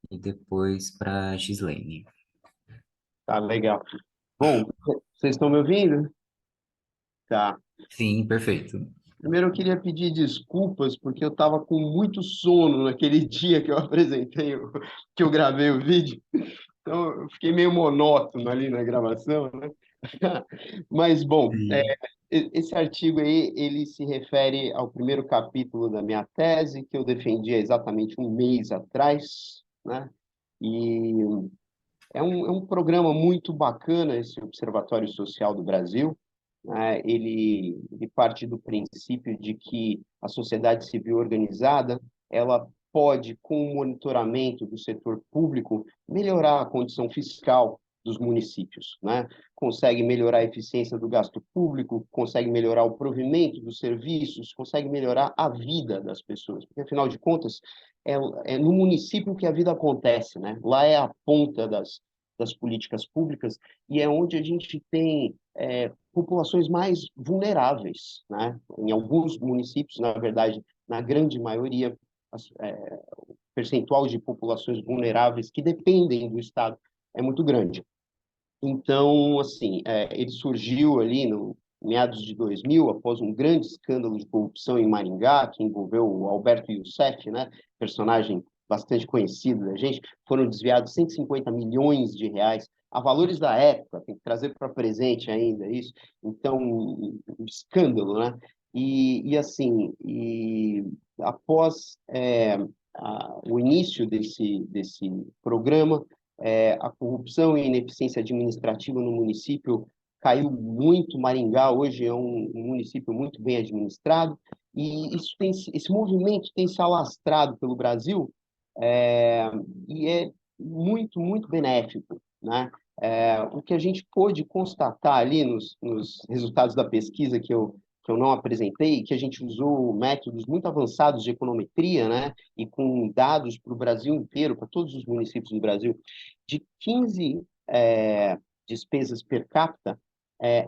e depois para a Gislene. Tá, legal. Bom, vocês estão me ouvindo? Tá. Sim, perfeito. Primeiro eu queria pedir desculpas, porque eu estava com muito sono naquele dia que eu apresentei, que eu gravei o vídeo. Então, eu fiquei meio monótono ali na gravação, né? Mas, bom, Sim. esse artigo aí, ele se refere ao primeiro capítulo da minha tese, que eu defendi há exatamente um mês atrás, né? E é um programa muito bacana, esse Observatório Social do Brasil, né? Ele parte do princípio de que a sociedade civil organizada, ela pode, com o monitoramento do setor público, melhorar a condição fiscal dos municípios, né? Consegue melhorar a eficiência do gasto público, consegue melhorar o provimento dos serviços, consegue melhorar a vida das pessoas, porque, afinal de contas, é no município que a vida acontece, né? Lá é a ponta das políticas públicas e é onde a gente tem populações mais vulneráveis, né? Em alguns municípios, na verdade, na grande maioria, o percentual de populações vulneráveis que dependem do Estado é muito grande. Então, assim, ele surgiu ali no meados de 2000, após um grande escândalo de corrupção em Maringá, que envolveu o Alberto Youssef, né? Personagem bastante conhecido da gente. Foram desviados 150 milhões de reais a valores da época, tem que trazer para presente ainda isso. Então, um escândalo, né? E após o início desse programa, a corrupção e ineficiência administrativa no município caiu muito. Maringá hoje é um município muito bem administrado, e esse movimento tem se alastrado pelo Brasil, é, e é muito, muito benéfico, né? O que a gente pôde constatar ali nos resultados da pesquisa que eu não apresentei, que a gente usou métodos muito avançados de econometria, né? E com dados para o Brasil inteiro, para todos os municípios do Brasil, de 15 despesas per capita,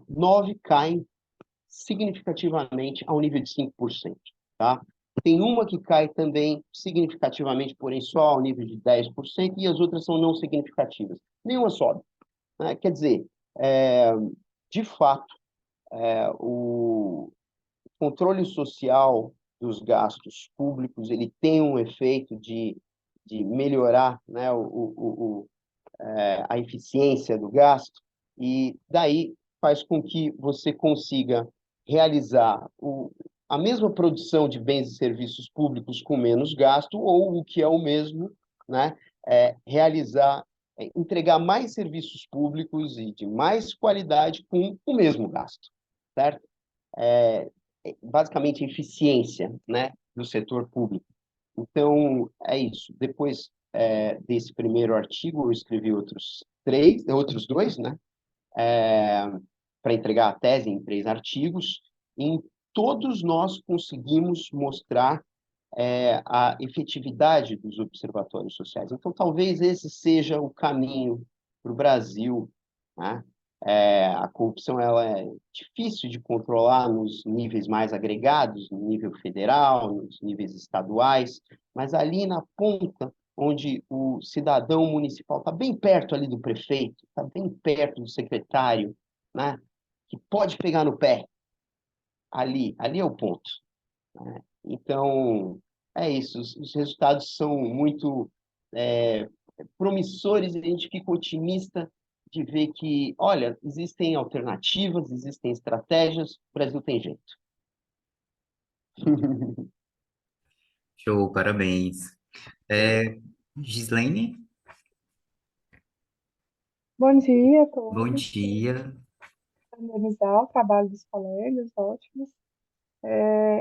9 caem significativamente ao nível de 5%, tá? Tem uma que cai também significativamente, porém só ao nível de 10%, e as outras são não significativas. Nenhuma sobe, né? Quer dizer, de fato, o controle social dos gastos públicos ele tem um efeito de melhorar, né, a eficiência do gasto, e daí faz com que você consiga realizar a mesma produção de bens e serviços públicos com menos gasto, ou o que é o mesmo, né, entregar mais serviços públicos e de mais qualidade com o mesmo gasto, certo? Basicamente, eficiência, né, do setor público. Então, é isso. Depois desse primeiro artigo, eu escrevi outros dois, né, para entregar a tese em 3 artigos. Em todos nós conseguimos mostrar a efetividade dos observatórios sociais. Então, talvez esse seja o caminho para o Brasil, né? A corrupção ela é difícil de controlar nos níveis mais agregados, no nível federal, nos níveis estaduais, mas ali na ponta, onde o cidadão municipal está bem perto ali do prefeito, está bem perto do secretário, né? Que pode pegar no pé, ali é o ponto, né? Então, é isso. Os resultados são muito promissores e a gente fica otimista de ver que, olha, existem alternativas, existem estratégias, o Brasil tem jeito. Show, parabéns. É, Gislaine, Bom dia a bom todos. dia. Parabenizar o trabalho dos colegas, ótimos.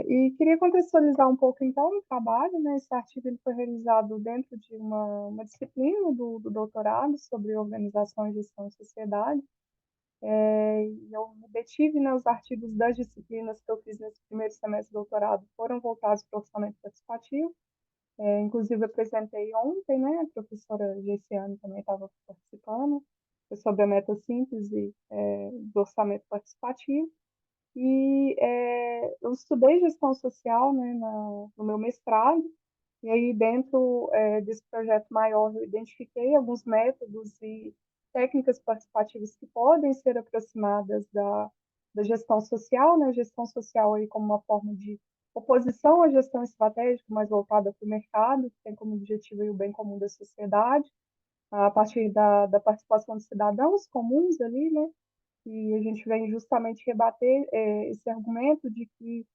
E queria contextualizar um pouco, então, o trabalho, né? Esse artigo ele foi realizado dentro de uma disciplina do doutorado sobre organização e gestão de sociedade. E eu me detive, né, os artigos das disciplinas que eu fiz nesse primeiro semestre do doutorado foram voltados para o orçamento participativo. Inclusive, apresentei ontem, né? A professora Gessiane também estava participando, foi sobre a metassíntese do orçamento participativo. E eu estudei gestão social, né, no meu mestrado, e aí dentro desse projeto maior eu identifiquei alguns métodos e técnicas participativas que podem ser aproximadas da gestão social, né, gestão social aí como uma forma de oposição à gestão estratégica mais voltada para o mercado, que tem como objetivo aí o bem comum da sociedade, a partir da participação de cidadãos comuns ali, né, e a gente vem justamente rebater esse argumento de que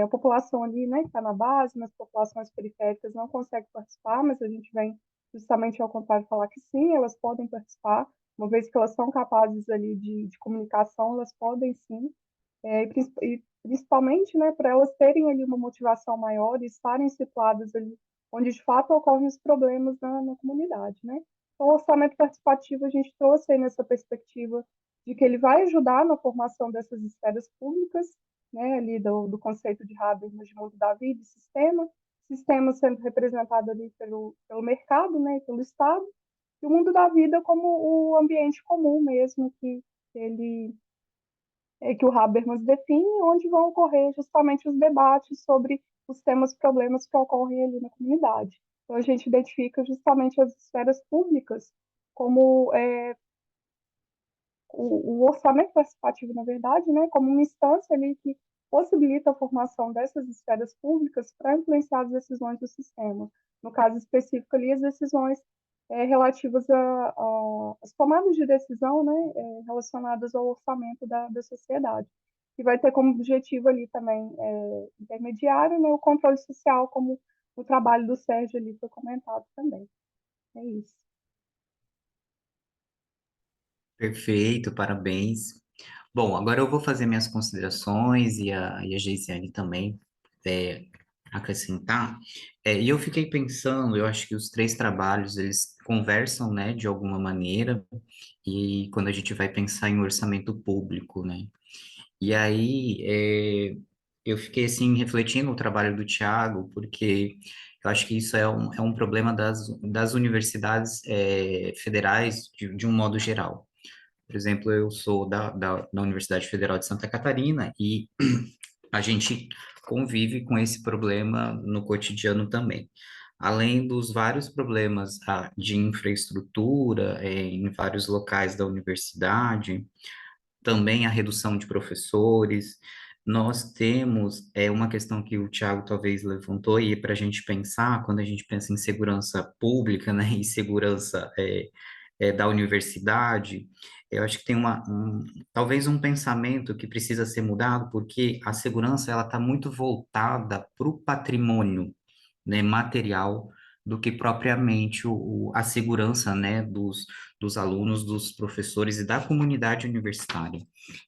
a população ali, né, que está na base, nas populações periféricas, não consegue participar, mas a gente vem justamente ao contrário falar que sim, elas podem participar, uma vez que elas são capazes ali de comunicação, elas podem sim, e principalmente, né, para elas terem ali uma motivação maior e estarem situadas ali onde de fato ocorrem os problemas na comunidade, né? Então, o orçamento participativo a gente trouxe aí nessa perspectiva de que ele vai ajudar na formação dessas esferas públicas, né, ali do conceito de Habermas de mundo da vida, sistema sendo representado ali pelo mercado, né, pelo Estado, e o mundo da vida como o ambiente comum mesmo ele que o Habermas define, onde vão ocorrer justamente os debates sobre os temas, problemas que ocorrem ali na comunidade. Então, a gente identifica justamente as esferas públicas como o orçamento participativo, na verdade, né, como uma instância ali que possibilita a formação dessas esferas públicas para influenciar as decisões do sistema. No caso específico ali, as decisões relativas às tomadas de decisão, né, relacionadas ao orçamento da sociedade, que vai ter como objetivo ali também intermediário, né, o controle social, como o trabalho do Sérgio ali foi comentado também. É isso. Perfeito, parabéns. Bom, agora eu vou fazer minhas considerações e a Geisiane também é, acrescentar. E eu fiquei pensando, eu acho que os 3 trabalhos, eles conversam, né, de alguma maneira, e quando a gente vai pensar em orçamento público, né? E aí, eu fiquei, assim, refletindo o trabalho do Tiago, porque eu acho que isso é um problema das universidades, federais, de um modo geral. Por exemplo, eu sou da Universidade Federal de Santa Catarina e a gente convive com esse problema no cotidiano também. Além dos vários problemas de infraestrutura, em vários locais da universidade, também a redução de professores. Nós temos uma questão que o Tiago talvez levantou, e para a gente pensar, quando a gente pensa em segurança pública, né, e segurança da universidade, eu acho que tem talvez um pensamento que precisa ser mudado, porque a segurança ela está muito voltada para o patrimônio, né, material, do que propriamente a segurança, né, dos alunos, dos professores e da comunidade universitária.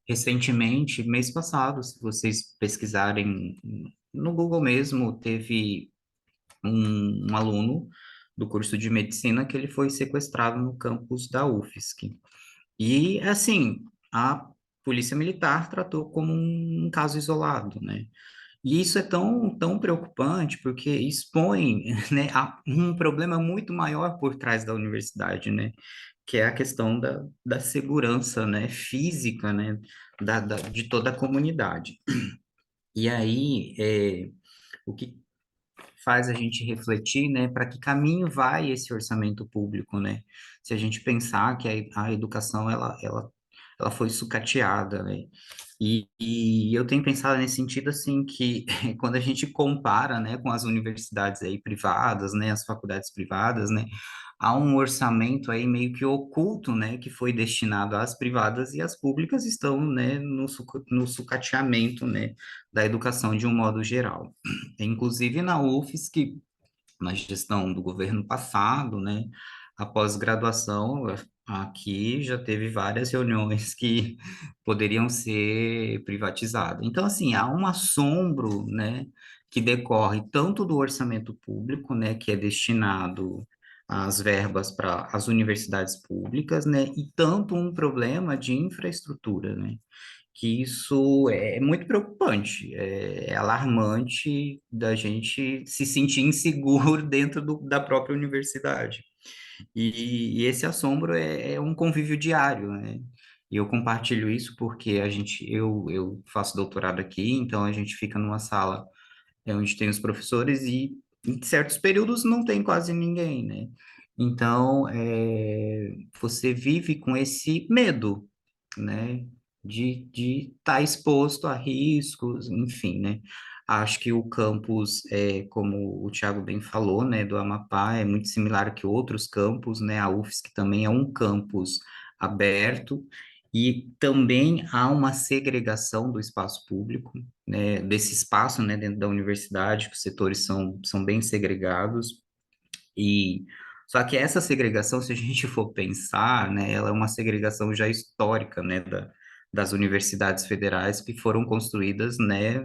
Recentemente, mês passado, se vocês pesquisarem no Google mesmo, teve um aluno do curso de medicina que ele foi sequestrado no campus da UFSC. E, assim, a Polícia Militar tratou como um caso isolado, né? E isso é tão preocupante porque expõe, né, a um problema muito maior por trás da universidade, né? Que é a questão da segurança, né, física, né, de toda a comunidade. E aí, o que faz a gente refletir, né, para que caminho vai esse orçamento público, né? Se a gente pensar que a educação, ela foi sucateada, né? E eu tenho pensado nesse sentido, assim, que quando a gente compara, né, com as universidades aí privadas, né, as faculdades privadas, né, há um orçamento aí meio que oculto, né, que foi destinado às privadas e as públicas estão, né, no sucateamento, né, da educação de um modo geral. Inclusive na UFSC, na gestão do governo passado, né, a pós-graduação aqui já teve várias reuniões que poderiam ser privatizadas. Então, assim, há um assombro, né, que decorre tanto do orçamento público, né, que é destinado às verbas para as universidades públicas, né, e tanto um problema de infraestrutura, né, que isso é muito preocupante, é alarmante da gente se sentir inseguro dentro da própria universidade. E esse assombro é um convívio diário, né? E eu compartilho isso porque eu faço doutorado aqui, então a gente fica numa sala onde tem os professores e em certos períodos não tem quase ninguém, né? Então, você vive com esse medo, né? De estar exposto a riscos, enfim, né? Acho que o campus, como o Tiago bem falou, né, do Amapá, é muito similar que outros campos, né? A UFSC também é um campus aberto e também há uma segregação do espaço público, né, desse espaço, né, dentro da universidade, que os setores são bem segregados, e só que essa segregação, se a gente for pensar, né, ela é uma segregação já histórica, né, das universidades federais que foram construídas, né,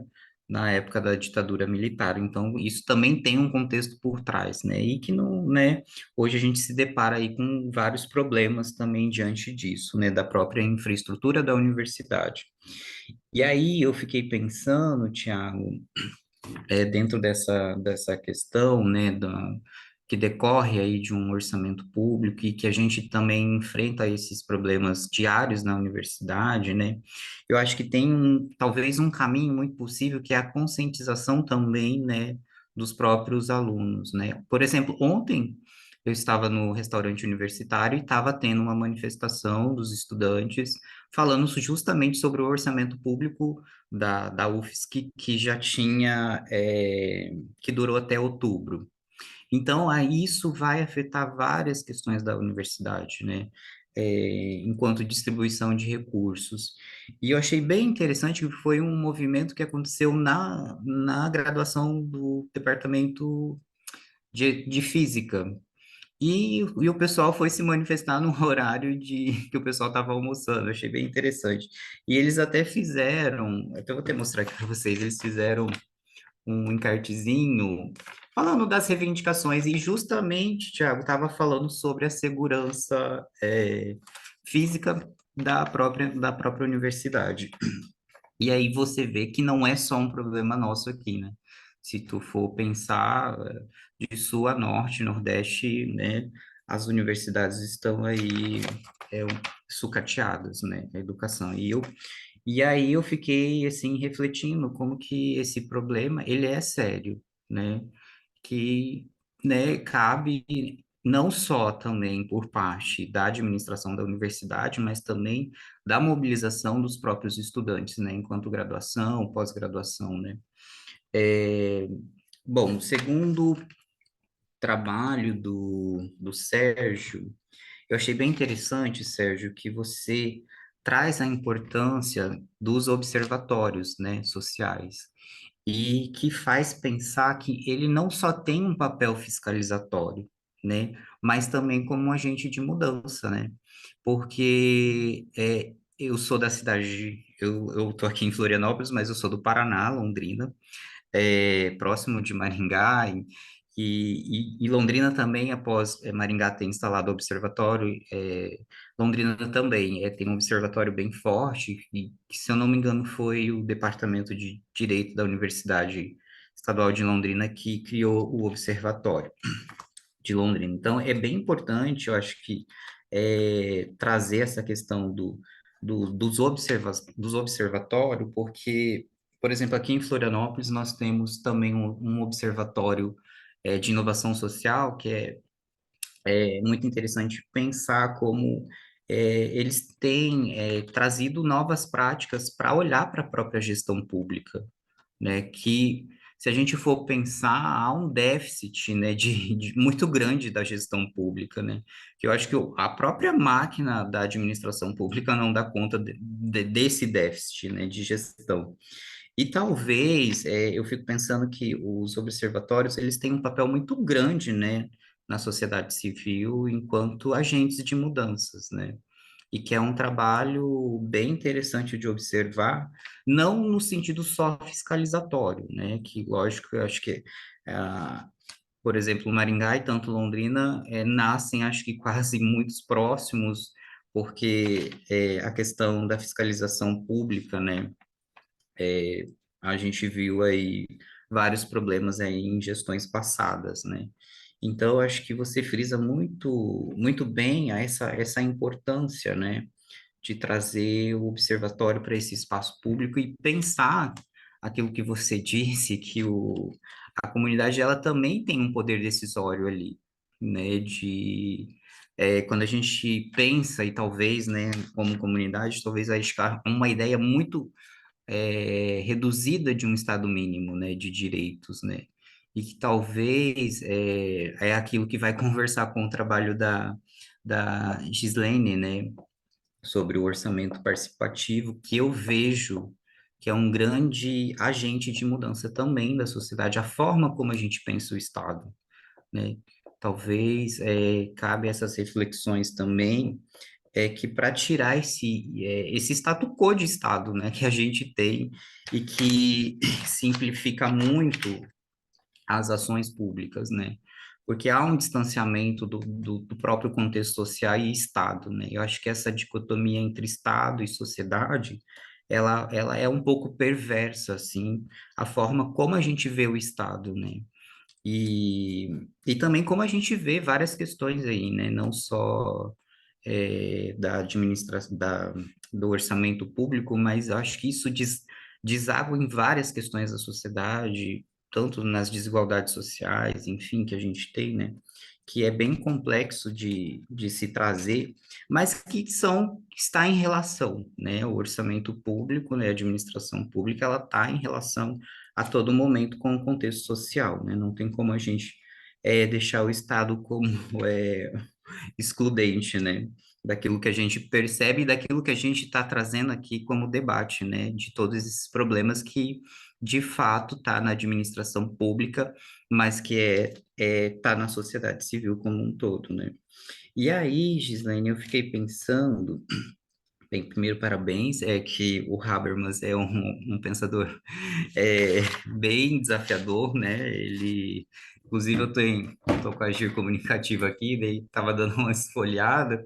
na época da ditadura militar. Então, isso também tem um contexto por trás, né, e que não, né, hoje a gente se depara aí com vários problemas também diante disso, né, da própria infraestrutura da universidade. E aí eu fiquei pensando, Tiago, dentro dessa questão, né, que decorre aí de um orçamento público e que a gente também enfrenta esses problemas diários na universidade, né, eu acho que tem talvez um caminho muito possível que é a conscientização também, né, dos próprios alunos, né. Por exemplo, ontem eu estava no restaurante universitário e estava tendo uma manifestação dos estudantes falando justamente sobre o orçamento público da UFSC, que já tinha, que durou até outubro. Então, aí isso vai afetar várias questões da universidade, né? Enquanto distribuição de recursos. E eu achei bem interessante que foi um movimento que aconteceu na graduação do departamento de física. E o pessoal foi se manifestar no horário que o pessoal estava almoçando, eu achei bem interessante. E eles até fizeram, até vou até mostrar aqui para vocês, eles fizeram um encartezinho falando das reivindicações, e justamente, Tiago, estava falando sobre a segurança física da própria universidade. E aí você vê que não é só um problema nosso aqui, né? Se tu for pensar de sul a norte, nordeste, né? As universidades estão aí sucateadas, né? A educação. E aí eu fiquei, assim, refletindo como que esse problema, ele é sério, né? Que, né, cabe não só também por parte da administração da universidade, mas também da mobilização dos próprios estudantes, né? Enquanto graduação, pós-graduação, né? É, bom, segundo trabalho do Sérgio, eu achei bem interessante, Sérgio, que você traz a importância dos observatórios, né, sociais, e que faz pensar que ele não só tem um papel fiscalizatório, né, mas também como um agente de mudança, né, porque eu sou da cidade, eu tô aqui em Florianópolis, mas eu sou do Paraná, Londrina, próximo de Maringá, e Londrina também, após Maringá ter instalado o observatório, Londrina também tem um observatório bem forte, e que, se eu não me engano, foi o Departamento de Direito da Universidade Estadual de Londrina que criou o observatório de Londrina. Então, é bem importante, eu acho que, trazer essa questão dos observatórios, porque, por exemplo, aqui em Florianópolis, nós temos também um observatório, de inovação social, que é muito interessante pensar como eles têm trazido novas práticas para olhar para a própria gestão pública, né? Que, se a gente for pensar, há um déficit, né, muito grande da gestão pública, né? Que eu acho que a própria máquina da administração pública não dá conta desse déficit, né, de gestão. E talvez, eu fico pensando que os observatórios, eles têm um papel muito grande, né, na sociedade civil enquanto agentes de mudanças, né? E que é um trabalho bem interessante de observar, não no sentido só fiscalizatório, né? Que, lógico, eu acho que, por exemplo, Maringá e tanto Londrina nascem, acho que quase muitos próximos, porque a questão da fiscalização pública, né? É, a gente viu aí vários problemas aí em gestões passadas, né? Então, eu acho que você frisa muito bem essa importância, né, de trazer o observatório para esse espaço público e pensar aquilo que você disse, que a comunidade, ela também tem um poder decisório ali, né, quando a gente pensa, e talvez, né, como comunidade, talvez arriscar uma ideia muito reduzida de um Estado mínimo, né, de direitos, né, e que talvez é aquilo que vai conversar com o trabalho da Gislaine, né, sobre o orçamento participativo, que eu vejo que é um grande agente de mudança também da sociedade, a forma como a gente pensa o Estado, né, talvez cabe essas reflexões também, que para tirar esse status quo de Estado, né, que a gente tem e que simplifica muito as ações públicas, né? Porque há um distanciamento do próprio contexto social e Estado, né? Eu acho que essa dicotomia entre Estado e sociedade, ela é um pouco perversa, assim, a forma como a gente vê o Estado, né? E também como a gente vê várias questões aí, né? Não só da administração, do orçamento público, mas eu acho que isso deságua em várias questões da sociedade, tanto nas desigualdades sociais, enfim, que a gente tem, né? Que é bem complexo de se trazer, mas está em relação, né? O orçamento público, né? A administração pública, ela está em relação a todo momento com o contexto social, né? Não tem como a gente deixar o Estado como excludente, né? Daquilo que a gente percebe e daquilo que a gente está trazendo aqui como debate, né? De todos esses problemas que, de fato, está na administração pública, mas que tá na sociedade civil como um todo, né? E aí, Gislaine, eu fiquei pensando, bem, primeiro, parabéns, que o Habermas é um pensador bem desafiador, né? Inclusive, tô com a Agir Comunicativa aqui, daí estava dando uma esfolhada,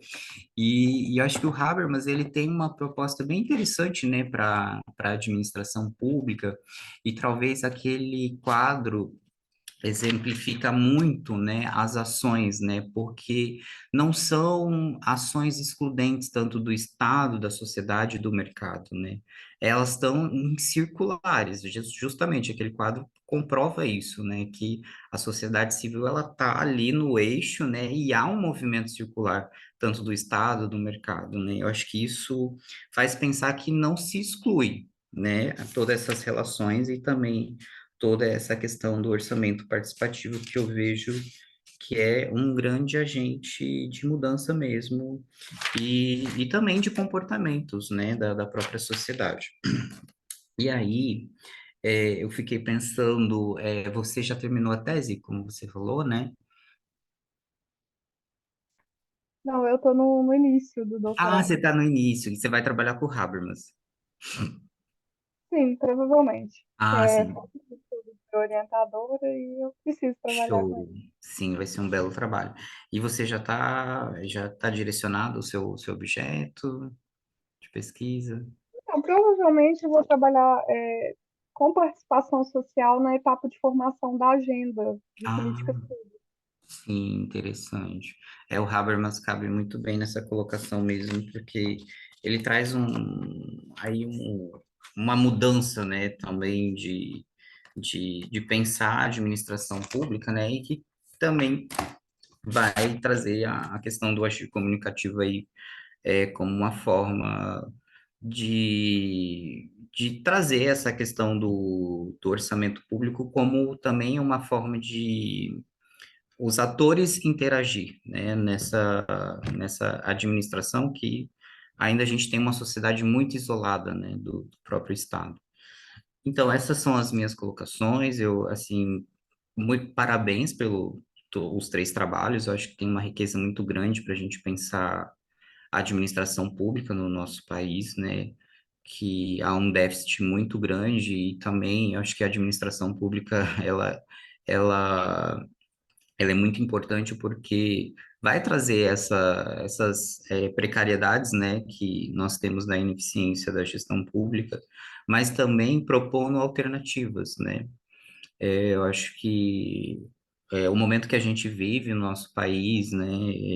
e eu acho que o Habermas, ele tem uma proposta bem interessante, né, para a administração pública, e talvez aquele quadro exemplifica muito, né, as ações, né, porque não são ações excludentes tanto do Estado, da sociedade, do mercado, né, elas estão em circulares, justamente aquele quadro comprova isso, né, que a sociedade civil, ela está ali no eixo, né, e há um movimento circular, tanto do Estado, do mercado, né, eu acho que isso faz pensar que não se exclui, né, todas essas relações e também toda essa questão do orçamento participativo que eu vejo que é um grande agente de mudança mesmo e também de comportamentos, né, da própria sociedade. E aí, eu fiquei pensando, você já terminou a tese, como você falou, né? Não, eu estou no início do Ah, você doutorado. está no início, e você vai trabalhar com o Habermas. Sim, provavelmente. Ah, É, sim, faço estudo de orientadora e eu preciso trabalhar com show. ele. Sim, vai ser um belo trabalho. E você já tá direcionado o seu objeto de pesquisa? Então, provavelmente eu vou trabalhar com participação social na etapa de formação da agenda de Ah, políticas públicas. sim, interessante. O Habermas cabe muito bem nessa colocação mesmo, porque ele traz uma mudança, né, também de pensar a administração pública, né, e que também vai trazer a questão do agir comunicativo aí como uma forma de trazer essa questão do orçamento público como também uma forma de os atores interagir, né, nessa administração que ainda a gente tem uma sociedade muito isolada, né, do próprio Estado. Então, essas são as minhas colocações. Eu, assim, muito parabéns os três trabalhos. Eu acho que tem uma riqueza muito grande para a gente pensar a administração pública no nosso país, né? Que há um déficit muito grande e também eu acho que a administração pública ela ela é muito importante porque vai trazer essas precariedades, né, que nós temos na ineficiência da gestão pública, mas também propondo alternativas, né? Eu acho que o momento que a gente vive no nosso país, né,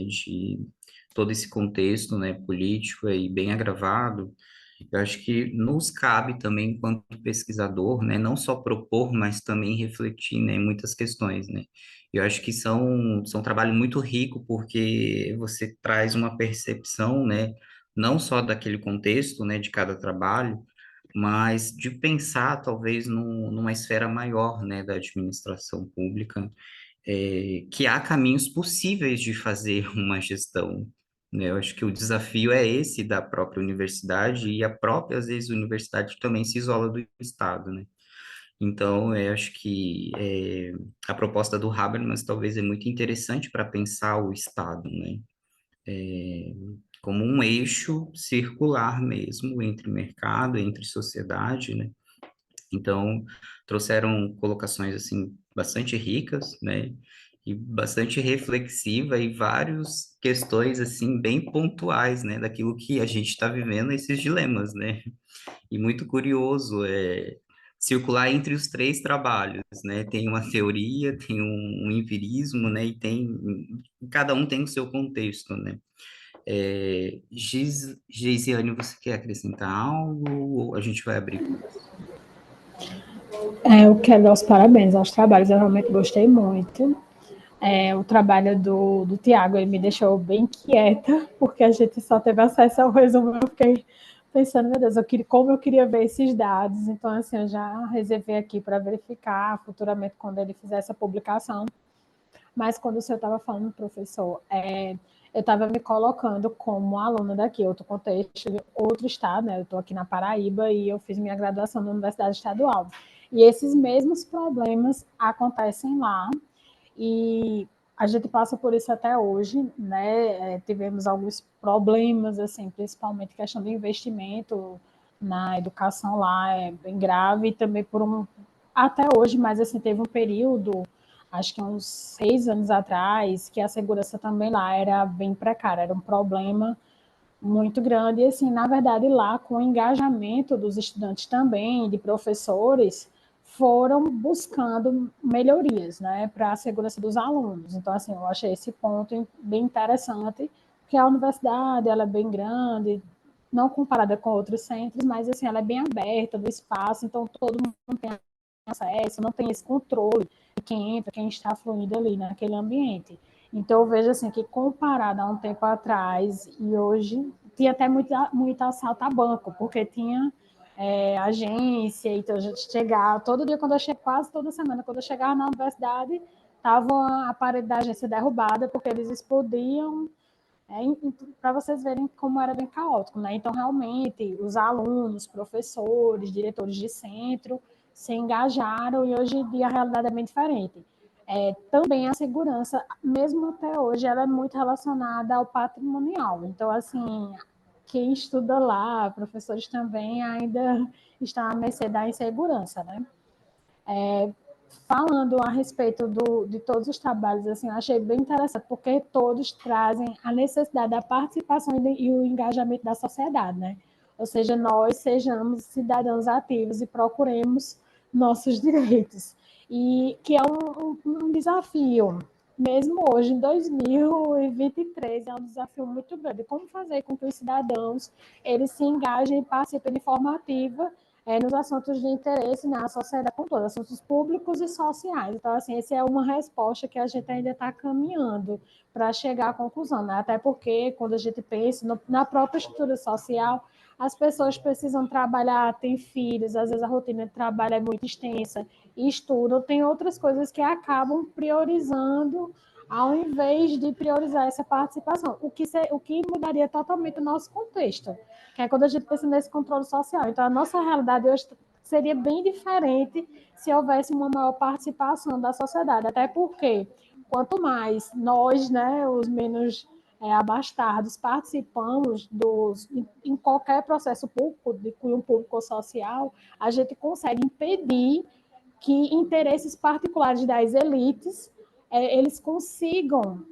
de todo esse contexto, né, político aí bem agravado, eu acho que nos cabe também, enquanto pesquisador, né, não só propor, mas também refletir, né, em muitas questões, né. Eu acho que são um trabalho muito rico, porque você traz uma percepção, né, não só daquele contexto, né, de cada trabalho, mas de pensar, talvez, numa esfera maior, né, da administração pública, que há caminhos possíveis de fazer uma gestão, né? Eu acho que o desafio é esse da própria universidade e a própria, às vezes, universidade também se isola do Estado, né? Então, eu acho que a proposta do Habermas talvez é muito interessante para pensar o Estado, né? Como um eixo circular mesmo entre mercado, entre sociedade, né? Então, trouxeram colocações, assim, bastante ricas, né? E bastante reflexiva e várias questões, assim, bem pontuais, né? Daquilo que a gente está vivendo, esses dilemas, né? E muito curioso circular entre os três trabalhos, né? Tem uma teoria, tem um empirismo, né? E cada um tem o seu contexto, né? Geisiane, você quer acrescentar algo ou a gente vai abrir? Eu quero dar os parabéns aos trabalhos, eu realmente gostei muito. O trabalho do Tiago, ele me deixou bem quieta, porque a gente só teve acesso ao resumo, eu fiquei pensando, meu Deus, como eu queria ver esses dados, então assim, eu já reservei aqui para verificar futuramente quando ele fizer essa publicação. Mas quando o senhor estava falando, professor, eu estava me colocando como aluna daqui, outro contexto, outro estado, né? Eu estou aqui na Paraíba e eu fiz minha graduação na Universidade Estadual. E esses mesmos problemas acontecem lá e a gente passa por isso até hoje, né? Tivemos alguns problemas, assim, principalmente questão de investimento na educação lá é bem grave e também até hoje, mas assim teve um período, acho que uns 6 anos atrás, que a segurança também lá era bem precária, era um problema muito grande. E, assim, na verdade, lá, com o engajamento dos estudantes também, de professores, foram buscando melhorias, né, para a segurança dos alunos. Então, assim, eu achei esse ponto bem interessante, porque a universidade, ela é bem grande, não comparada com outros centros, mas, assim, ela é bem aberta do espaço, então todo mundo tem acesso, não tem esse controle de quem entra, quem está fluindo ali naquele ambiente. Então, eu vejo, assim, que comparado a um tempo atrás e hoje, tinha até muito assalto a banco, porque tinha agência, então a gente chegava, todo dia, quase toda semana, quando eu chegava na universidade, estava a parede da agência derrubada, porque eles explodiam, para vocês verem como era bem caótico, né? Então, realmente, os alunos, professores, diretores de centro se engajaram e hoje em dia a realidade é bem diferente. Também a segurança, mesmo até hoje, ela é muito relacionada ao patrimonial. Então, assim, quem estuda lá, professores também, ainda estão à mercê da insegurança, né? Falando a respeito de todos os trabalhos, assim, eu achei bem interessante, porque todos trazem a necessidade da participação e o engajamento da sociedade, né? Ou seja, nós sejamos cidadãos ativos e procuremos nossos direitos. E que é um desafio, mesmo hoje, em 2023, é um desafio muito grande. Como fazer com que os cidadãos eles se engajem e participem de forma ativa nos assuntos de interesse na sociedade como toda, assuntos públicos e sociais. Então, assim, essa é uma resposta que a gente ainda está caminhando para chegar à conclusão, né? Até porque, quando a gente pensa na própria estrutura social, as pessoas precisam trabalhar, têm filhos, às vezes a rotina de trabalho é muito extensa, e estudam, tem outras coisas que acabam priorizando ao invés de priorizar essa participação, o que mudaria totalmente o nosso contexto, que é quando a gente pensa nesse controle social. Então, a nossa realidade hoje seria bem diferente se houvesse uma maior participação da sociedade, até porque quanto mais nós, né, os menos abastados, participamos em qualquer processo público, de cunho público ou social, a gente consegue impedir que interesses particulares das elites eles consigam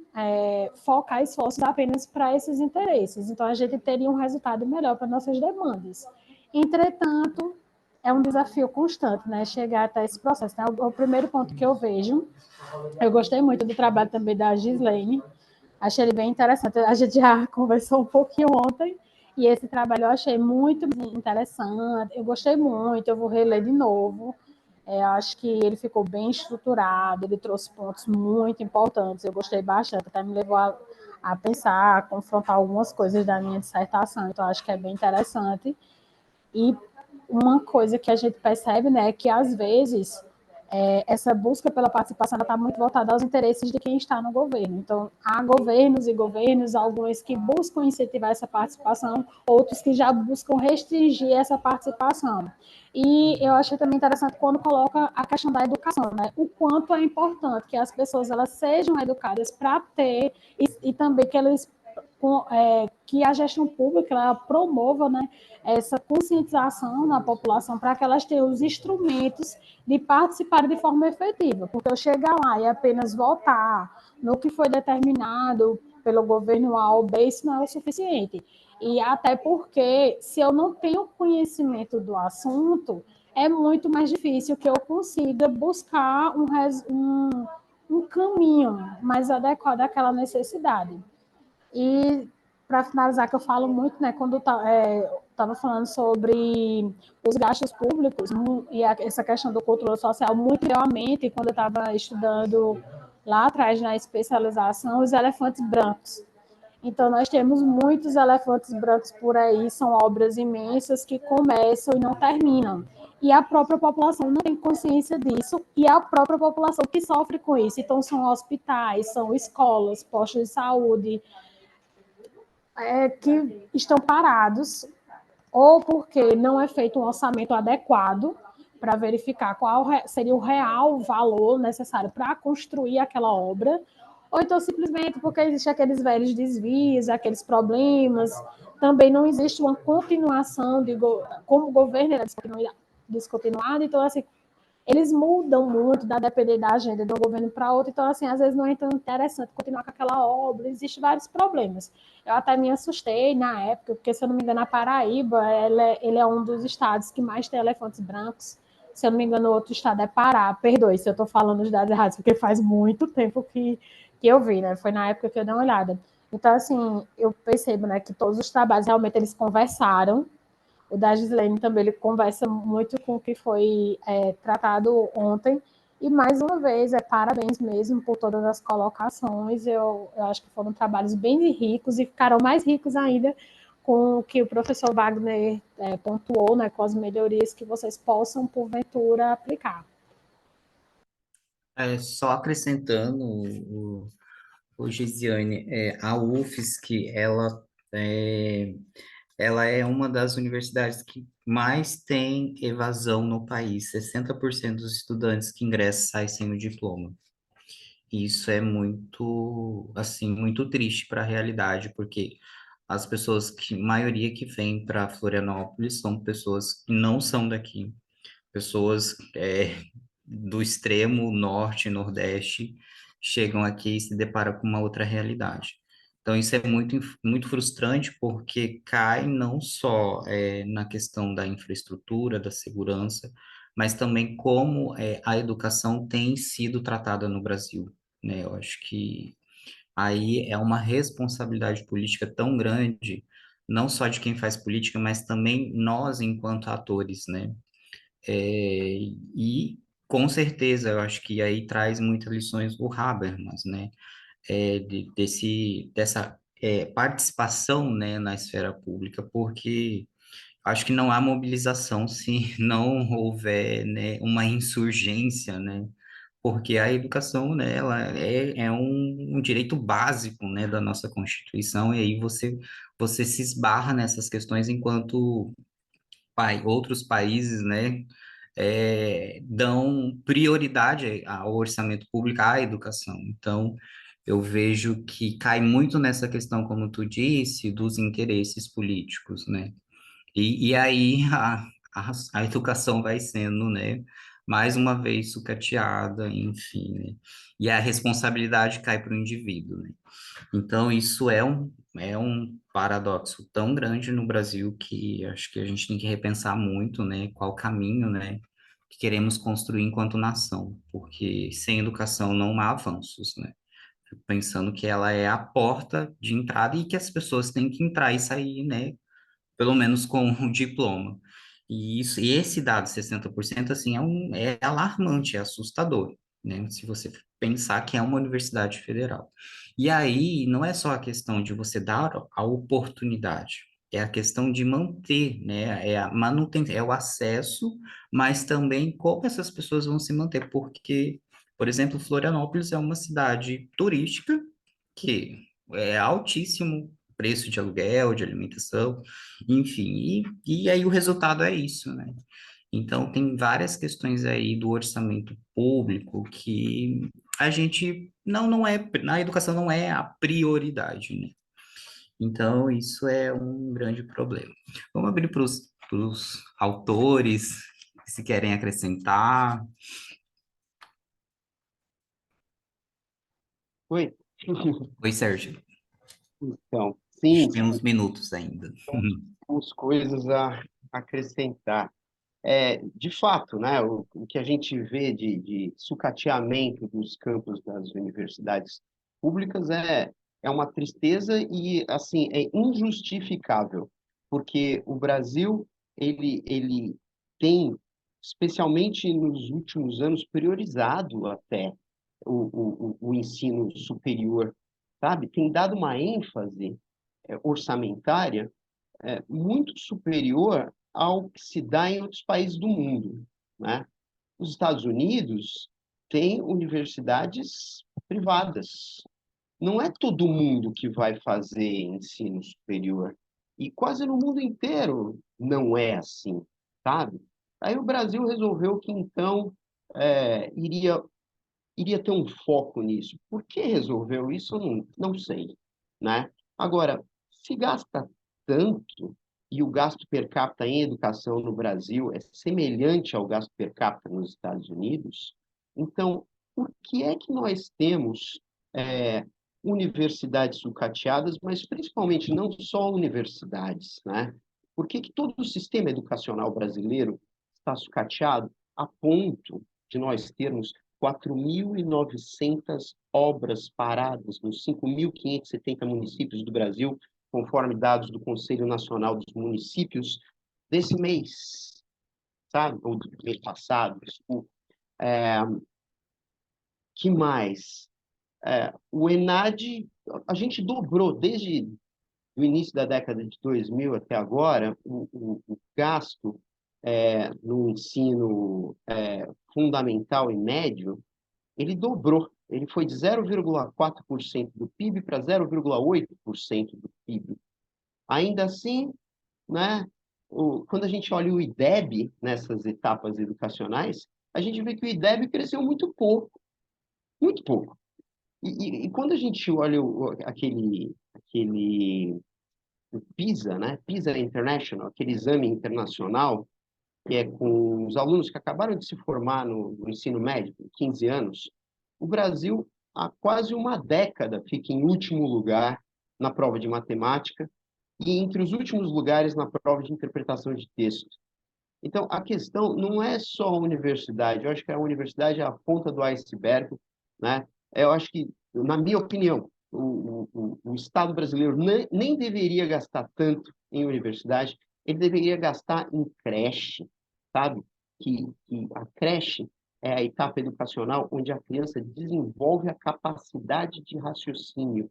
focar esforços apenas para esses interesses. Então, a gente teria um resultado melhor para nossas demandas. Entretanto, é um desafio constante, né, chegar até esse processo. Né? O primeiro ponto que eu vejo, eu gostei muito do trabalho também da Gislaine, achei ele bem interessante. A gente já conversou um pouquinho ontem, e esse trabalho eu achei muito interessante, eu gostei muito, eu vou reler de novo. Acho que ele ficou bem estruturado, ele trouxe pontos muito importantes, eu gostei bastante, até me levou a pensar, a confrontar algumas coisas da minha dissertação, então acho que é bem interessante. E uma coisa que a gente percebe, né, é que às vezes essa busca pela participação está muito voltada aos interesses de quem está no governo. Então, há governos e governos, alguns que buscam incentivar essa participação, outros que já buscam restringir essa participação. E eu achei também interessante quando coloca a questão da educação, né? O quanto é importante que as pessoas elas sejam educadas para ter e também que eles que a gestão pública ela promova, né, essa conscientização na população para que elas tenham os instrumentos de participar de forma efetiva, porque eu chegar lá e apenas votar no que foi determinado pelo governo A ou B, isso não é o suficiente. E até porque, se eu não tenho conhecimento do assunto, é muito mais difícil que eu consiga buscar um caminho mais adequado àquela necessidade. E, para finalizar, que eu falo muito, né, quando estava falando sobre os gastos públicos e essa questão do controle social, muito realmente, quando eu estava estudando lá atrás na especialização, os elefantes brancos. Então, nós temos muitos elefantes brancos por aí, são obras imensas que começam e não terminam. E a própria população não tem consciência disso, e a própria população que sofre com isso. Então, são hospitais, são escolas, postos de saúde, que estão parados, ou porque não é feito um orçamento adequado para verificar qual seria o real valor necessário para construir aquela obra, ou então simplesmente porque existem aqueles velhos desvios, aqueles problemas, também não existe uma continuação, como o governo era descontinuado, então, assim, eles mudam muito, da depender da agenda de um governo para outro, então, assim, às vezes não é tão interessante continuar com aquela obra, existem vários problemas. Eu até me assustei na época, porque, se eu não me engano, a Paraíba, ele é um dos estados que mais tem elefantes brancos, Se eu não me engano, o outro estado é Pará. Perdoe se eu estou falando os dados errados, porque faz muito tempo que eu vi, né? Foi na época que eu dei uma olhada. Então, assim, eu percebo, né, que todos os trabalhos realmente eles conversaram. O da Gislene também ele conversa muito com o que foi tratado ontem. E mais uma vez, parabéns mesmo por todas as colocações. Eu acho que foram trabalhos bem ricos e ficaram mais ricos ainda com o que o professor Wagner pontuou, né, com as melhorias que vocês possam, porventura, aplicar. Só acrescentando, Gisiane, a UFSC, é, ela é uma das universidades que mais tem evasão no país. 60% dos estudantes que ingressam saem sem o diploma. Isso é muito, assim, muito triste para a realidade, porque as pessoas maioria que vem para Florianópolis são pessoas que não são daqui, pessoas do extremo norte e nordeste chegam aqui e se deparam com uma outra realidade. Então, isso é muito frustrante porque cai não só na questão da infraestrutura, da segurança, mas também como a educação tem sido tratada no Brasil, né? Eu acho que aí é uma responsabilidade política tão grande, não só de quem faz política, mas também nós enquanto atores, né? E com certeza, eu acho que aí traz muitas lições o Habermas, né? Dessa participação, né, na esfera pública, porque acho que não há mobilização se não houver, né, uma insurgência, né? Porque a educação, né, ela é um direito básico, né, da nossa Constituição, e aí você se esbarra nessas questões enquanto outros países, né, dão prioridade ao orçamento público à educação. Então, eu vejo que cai muito nessa questão, como tu disse, dos interesses políticos, né? E aí a educação vai sendo, né, mais uma vez sucateada, enfim, né? E a responsabilidade cai para o indivíduo, né? Então, isso é um paradoxo tão grande no Brasil que acho que a gente tem que repensar muito, né, qual caminho, né, que queremos construir enquanto nação, porque sem educação não há avanços, né? Fico pensando que ela é a porta de entrada e que as pessoas têm que entrar e sair, né, pelo menos com um diploma. E esse dado, 60%, assim, é alarmante, é assustador, né? Se você pensar que é uma universidade federal. E aí, não é só a questão de você dar a oportunidade, é a questão de manter, né? É a manutenção, é o acesso, mas também como essas pessoas vão se manter, porque, por exemplo, Florianópolis é uma cidade turística que é altíssimo preço de aluguel, de alimentação, enfim, e aí o resultado é isso, né? Então, tem várias questões aí do orçamento público que a gente não é, na educação não é a prioridade, né? Então, isso é um grande problema. Vamos abrir para os autores que se querem acrescentar. Oi? Oi, Sérgio. Então, A sim, gente tem uns minutos ainda. temos coisas a acrescentar. De fato, né, o que a gente vê de sucateamento dos campos das universidades públicas é uma tristeza e, assim, é injustificável, porque o Brasil, ele tem, especialmente nos últimos anos, priorizado até o ensino superior, sabe? Tem dado uma ênfase orçamentária muito superior ao que se dá em outros países do mundo, né? Os Estados Unidos têm universidades privadas. Não é todo mundo que vai fazer ensino superior. E quase no mundo inteiro não é assim, sabe? Aí o Brasil resolveu que, então, iria ter um foco nisso. Por que resolveu isso? Eu não sei, né? Agora, se gasta tanto e o gasto per capita em educação no Brasil é semelhante ao gasto per capita nos Estados Unidos, então, por que é que nós temos universidades sucateadas, mas principalmente não só universidades, né? Por que que todo o sistema educacional brasileiro está sucateado? a ponto de nós termos 4.900 obras paradas nos 5.570 municípios do Brasil, conforme dados do Conselho Nacional dos Municípios, desse mês, sabe? Ou do mês passado, desculpa. Que mais? O ENAD, a gente dobrou, desde o início da década de 2000 até agora, o gasto no ensino fundamental e médio, ele dobrou. Ele foi de 0,4% do PIB para 0,8% do PIB. Ainda assim, né, quando a gente olha o IDEB nessas etapas educacionais, a gente vê que o IDEB cresceu muito pouco, muito pouco. E quando a gente olha aquele o PISA, né, PISA International, aquele exame internacional, que é com os alunos que acabaram de se formar no ensino médio, 15 anos, o Brasil, há quase uma década, fica em último lugar na prova de matemática e entre os últimos lugares na prova de interpretação de texto. Então, a questão não é só a universidade, eu acho que a universidade é a ponta do iceberg, né? Eu acho que, na minha opinião, o Estado brasileiro nem deveria gastar tanto em universidade, ele deveria gastar em creche, sabe? Que a creche é a etapa educacional onde a criança desenvolve a capacidade de raciocínio,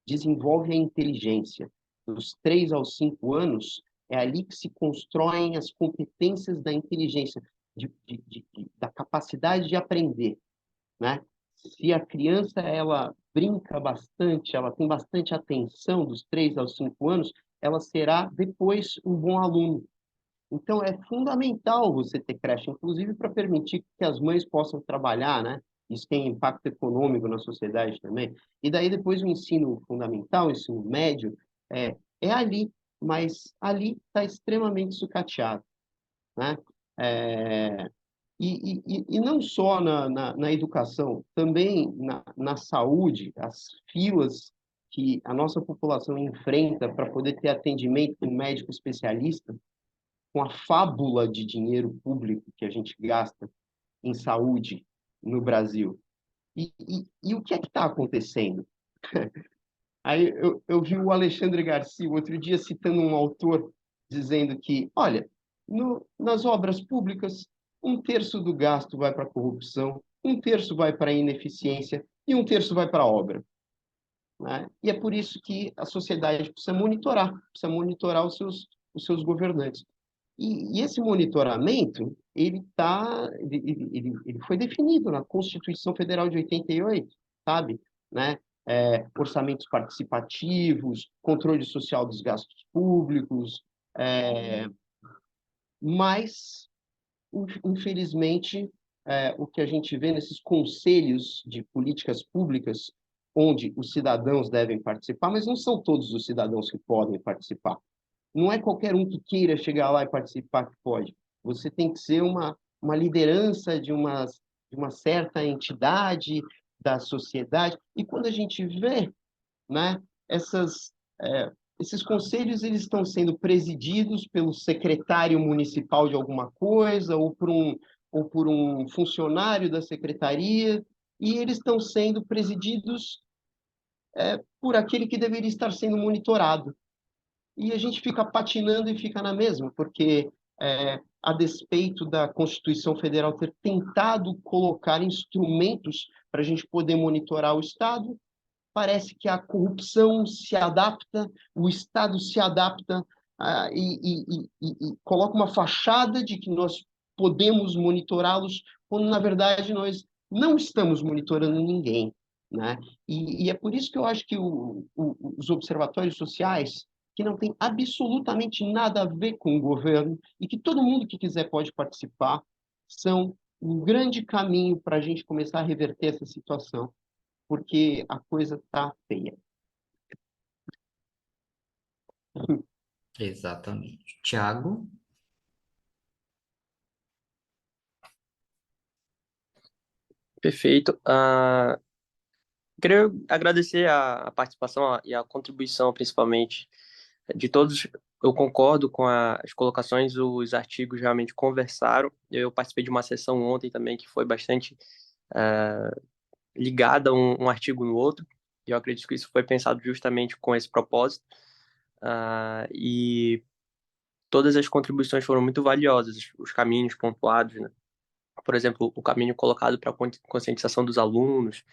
desenvolve a inteligência. Dos 3 aos 5 anos, é ali que se constroem as competências da inteligência, da capacidade de aprender, né? Se a criança ela brinca bastante, ela tem bastante atenção dos 3 aos 5 anos, ela será depois um bom aluno. Então, é fundamental você ter creche, inclusive para permitir que as mães possam trabalhar, né? Isso tem impacto econômico na sociedade também. E daí, depois, o ensino fundamental, o ensino médio, é ali, mas ali está extremamente sucateado, né? É, e não só na educação, também na saúde, as filas que a nossa população enfrenta para poder ter atendimento com um médico especialista, com a fábula de dinheiro público que a gente gasta em saúde no Brasil. E o que é que está acontecendo? Aí eu vi o Alexandre Garcia, outro dia, citando um autor, dizendo que, olha, nas obras públicas, 1/3 do gasto vai para a corrupção, 1/3 vai para a ineficiência e 1/3 vai para a obra. Né? E é por isso que a sociedade precisa monitorar os seus governantes. E esse monitoramento, ele foi definido na Constituição Federal de 88, sabe? Né? Orçamentos participativos, controle social dos gastos públicos, mas, infelizmente, o que a gente vê nesses conselhos de políticas públicas, onde os cidadãos devem participar, mas não são todos os cidadãos que podem participar. Não é qualquer um que queira chegar lá e participar que pode. Você tem que ser uma liderança de uma certa entidade da sociedade. E quando a gente vê, né, esses conselhos, eles estão sendo presididos pelo secretário municipal de alguma coisa ou por um funcionário da secretaria, e eles estão sendo presididos por aquele que deveria estar sendo monitorado. E a gente fica patinando e fica na mesma, porque a despeito da Constituição Federal ter tentado colocar instrumentos para a gente poder monitorar o Estado, parece que a corrupção se adapta, o Estado se adapta e coloca uma fachada de que nós podemos monitorá-los, quando, na verdade, nós não estamos monitorando ninguém. Né? E é por isso que eu acho que os observatórios sociais, que não tem absolutamente nada a ver com o governo e que todo mundo que quiser pode participar, são um grande caminho para a gente começar a reverter essa situação, porque a coisa está feia. Exatamente. Tiago? Perfeito. Queria agradecer a participação e a contribuição, principalmente, de todos eu concordo com as colocações, os artigos realmente conversaram. Eu participei de uma sessão ontem também que foi bastante ligada um artigo no outro, e eu acredito que isso foi pensado justamente com esse propósito. E todas as contribuições foram muito valiosas, os caminhos pontuados, né? Por exemplo, o caminho colocado para a conscientização dos alunos,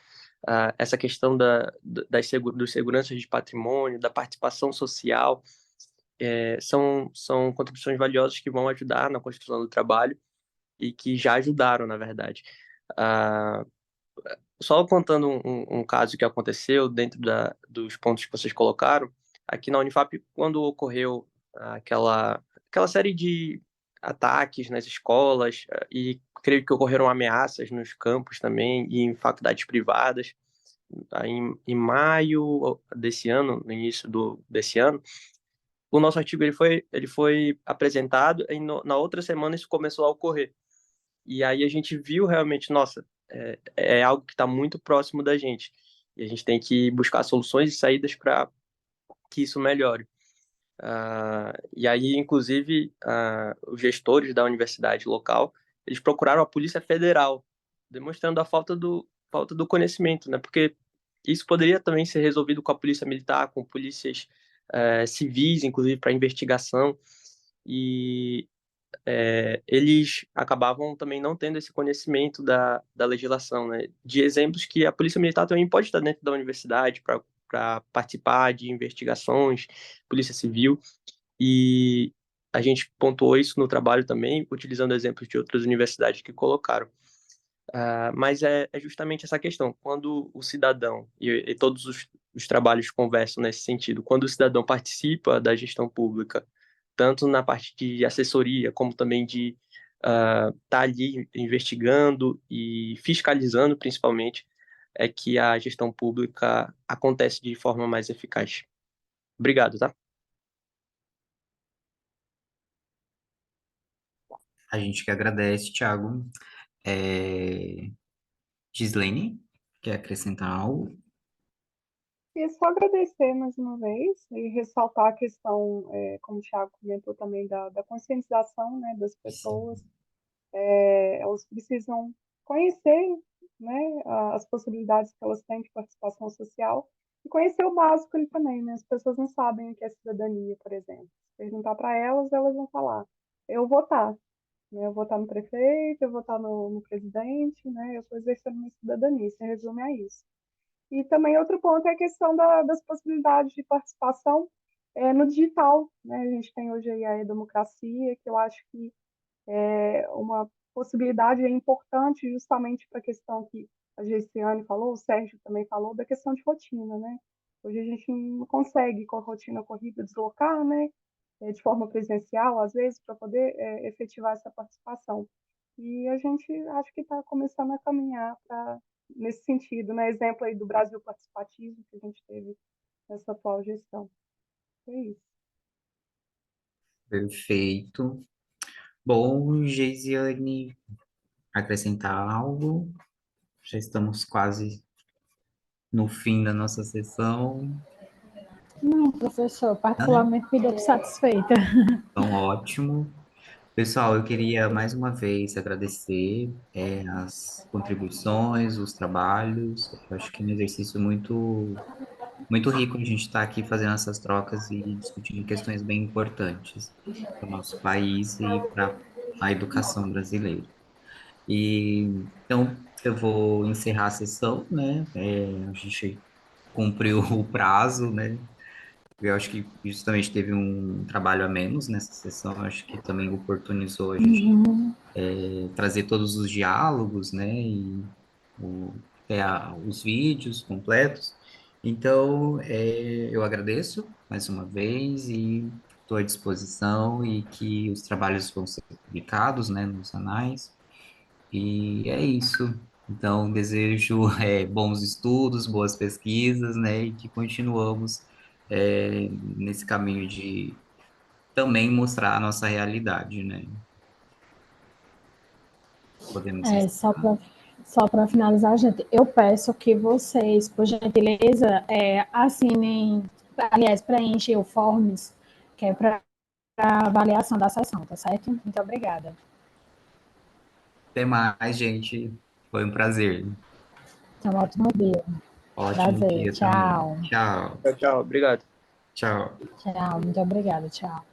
essa questão dos seguranças de patrimônio, da participação social, são contribuições valiosas que vão ajudar na construção do trabalho e que já ajudaram, na verdade. Só contando um caso que aconteceu dentro dos pontos que vocês colocaram, aqui na Unifap, quando ocorreu aquela série de ataques nas escolas, e creio que ocorreram ameaças nos campos também e em faculdades privadas, em maio desse ano, no início desse ano, o nosso artigo ele foi apresentado e na outra semana isso começou a ocorrer. E aí a gente viu realmente, nossa, é algo que está muito próximo da gente. E a gente tem que buscar soluções e saídas para que isso melhore. E aí, inclusive, os gestores da universidade local, eles procuraram a Polícia Federal, demonstrando a falta do conhecimento, né? Porque isso poderia também ser resolvido com a Polícia Militar, com polícias civis, inclusive, para investigação. E eles acabavam também não tendo esse conhecimento da legislação, né? De exemplos que a Polícia Militar também pode estar dentro da universidade para participar de investigações, Polícia Civil, e a gente pontuou isso no trabalho também, utilizando exemplos de outras universidades que colocaram. Mas é justamente essa questão, quando o cidadão, e todos os trabalhos conversam nesse sentido, quando o cidadão participa da gestão pública, tanto na parte de assessoria, como também de estar ali investigando e fiscalizando, principalmente, é que a gestão pública acontece de forma mais eficaz. Obrigado, tá? A gente que agradece, Thiago. É... Gislene, quer acrescentar algo? E só agradecer mais uma vez e ressaltar a questão, como o Thiago comentou também, da conscientização, né, das pessoas. Elas precisam conhecer, né, as possibilidades que elas têm de participação social e conhecer o básico ali também, né? As pessoas não sabem o que é cidadania, por exemplo. Se perguntar para elas, elas vão falar: eu votar, né? Eu votar no prefeito, eu votar no presidente, né? Eu estou exercendo minha cidadania. Se resume a isso. E também outro ponto é a questão das possibilidades de participação no digital, né? A gente tem hoje aí a e-democracia, que eu acho que uma possibilidade é importante justamente para a questão que a Geiciane falou, o Sérgio também falou, da questão de rotina, né? Hoje a gente não consegue, com a rotina corrida, deslocar, né? De forma presencial, às vezes, para poder efetivar essa participação. E a gente acho que está começando a caminhar nesse sentido, né? Exemplo aí do Brasil participativo que a gente teve nessa atual gestão. É isso. Perfeito. Bom, Geisiane, acrescentar algo? Já estamos quase no fim da nossa sessão. Não, professor, Né? particularmente me deu satisfeita. Então, ótimo. Pessoal, eu queria mais uma vez agradecer as contribuições, os trabalhos. Eu acho que é um exercício muito rico a gente estar aqui fazendo essas trocas e discutindo questões bem importantes para o nosso país e para a educação brasileira. E então eu vou encerrar a sessão, né? A gente cumpriu o prazo, né? Eu acho que justamente teve um trabalho a menos nessa sessão. Eu acho que também oportunizou a gente Uhum. trazer todos os diálogos, né? E os vídeos completos. Então, eu agradeço mais uma vez e estou à disposição e que os trabalhos vão ser publicados, né, nos anais. E é isso. Então, desejo bons estudos, boas pesquisas, né, e que continuamos nesse caminho de também mostrar a nossa realidade, né? Podemos É, encerrar. só para finalizar, gente, eu peço que vocês, por gentileza, assinem, aliás, preenchem o forms, que é para a avaliação da sessão, tá certo? Muito obrigada. Até mais, gente. Foi um prazer. Tenha um ótimo dia. Ótimo Prazer. dia também. Tchau. Tchau. Tchau, tchau. Obrigado. Tchau. Tchau. Muito obrigada. Tchau.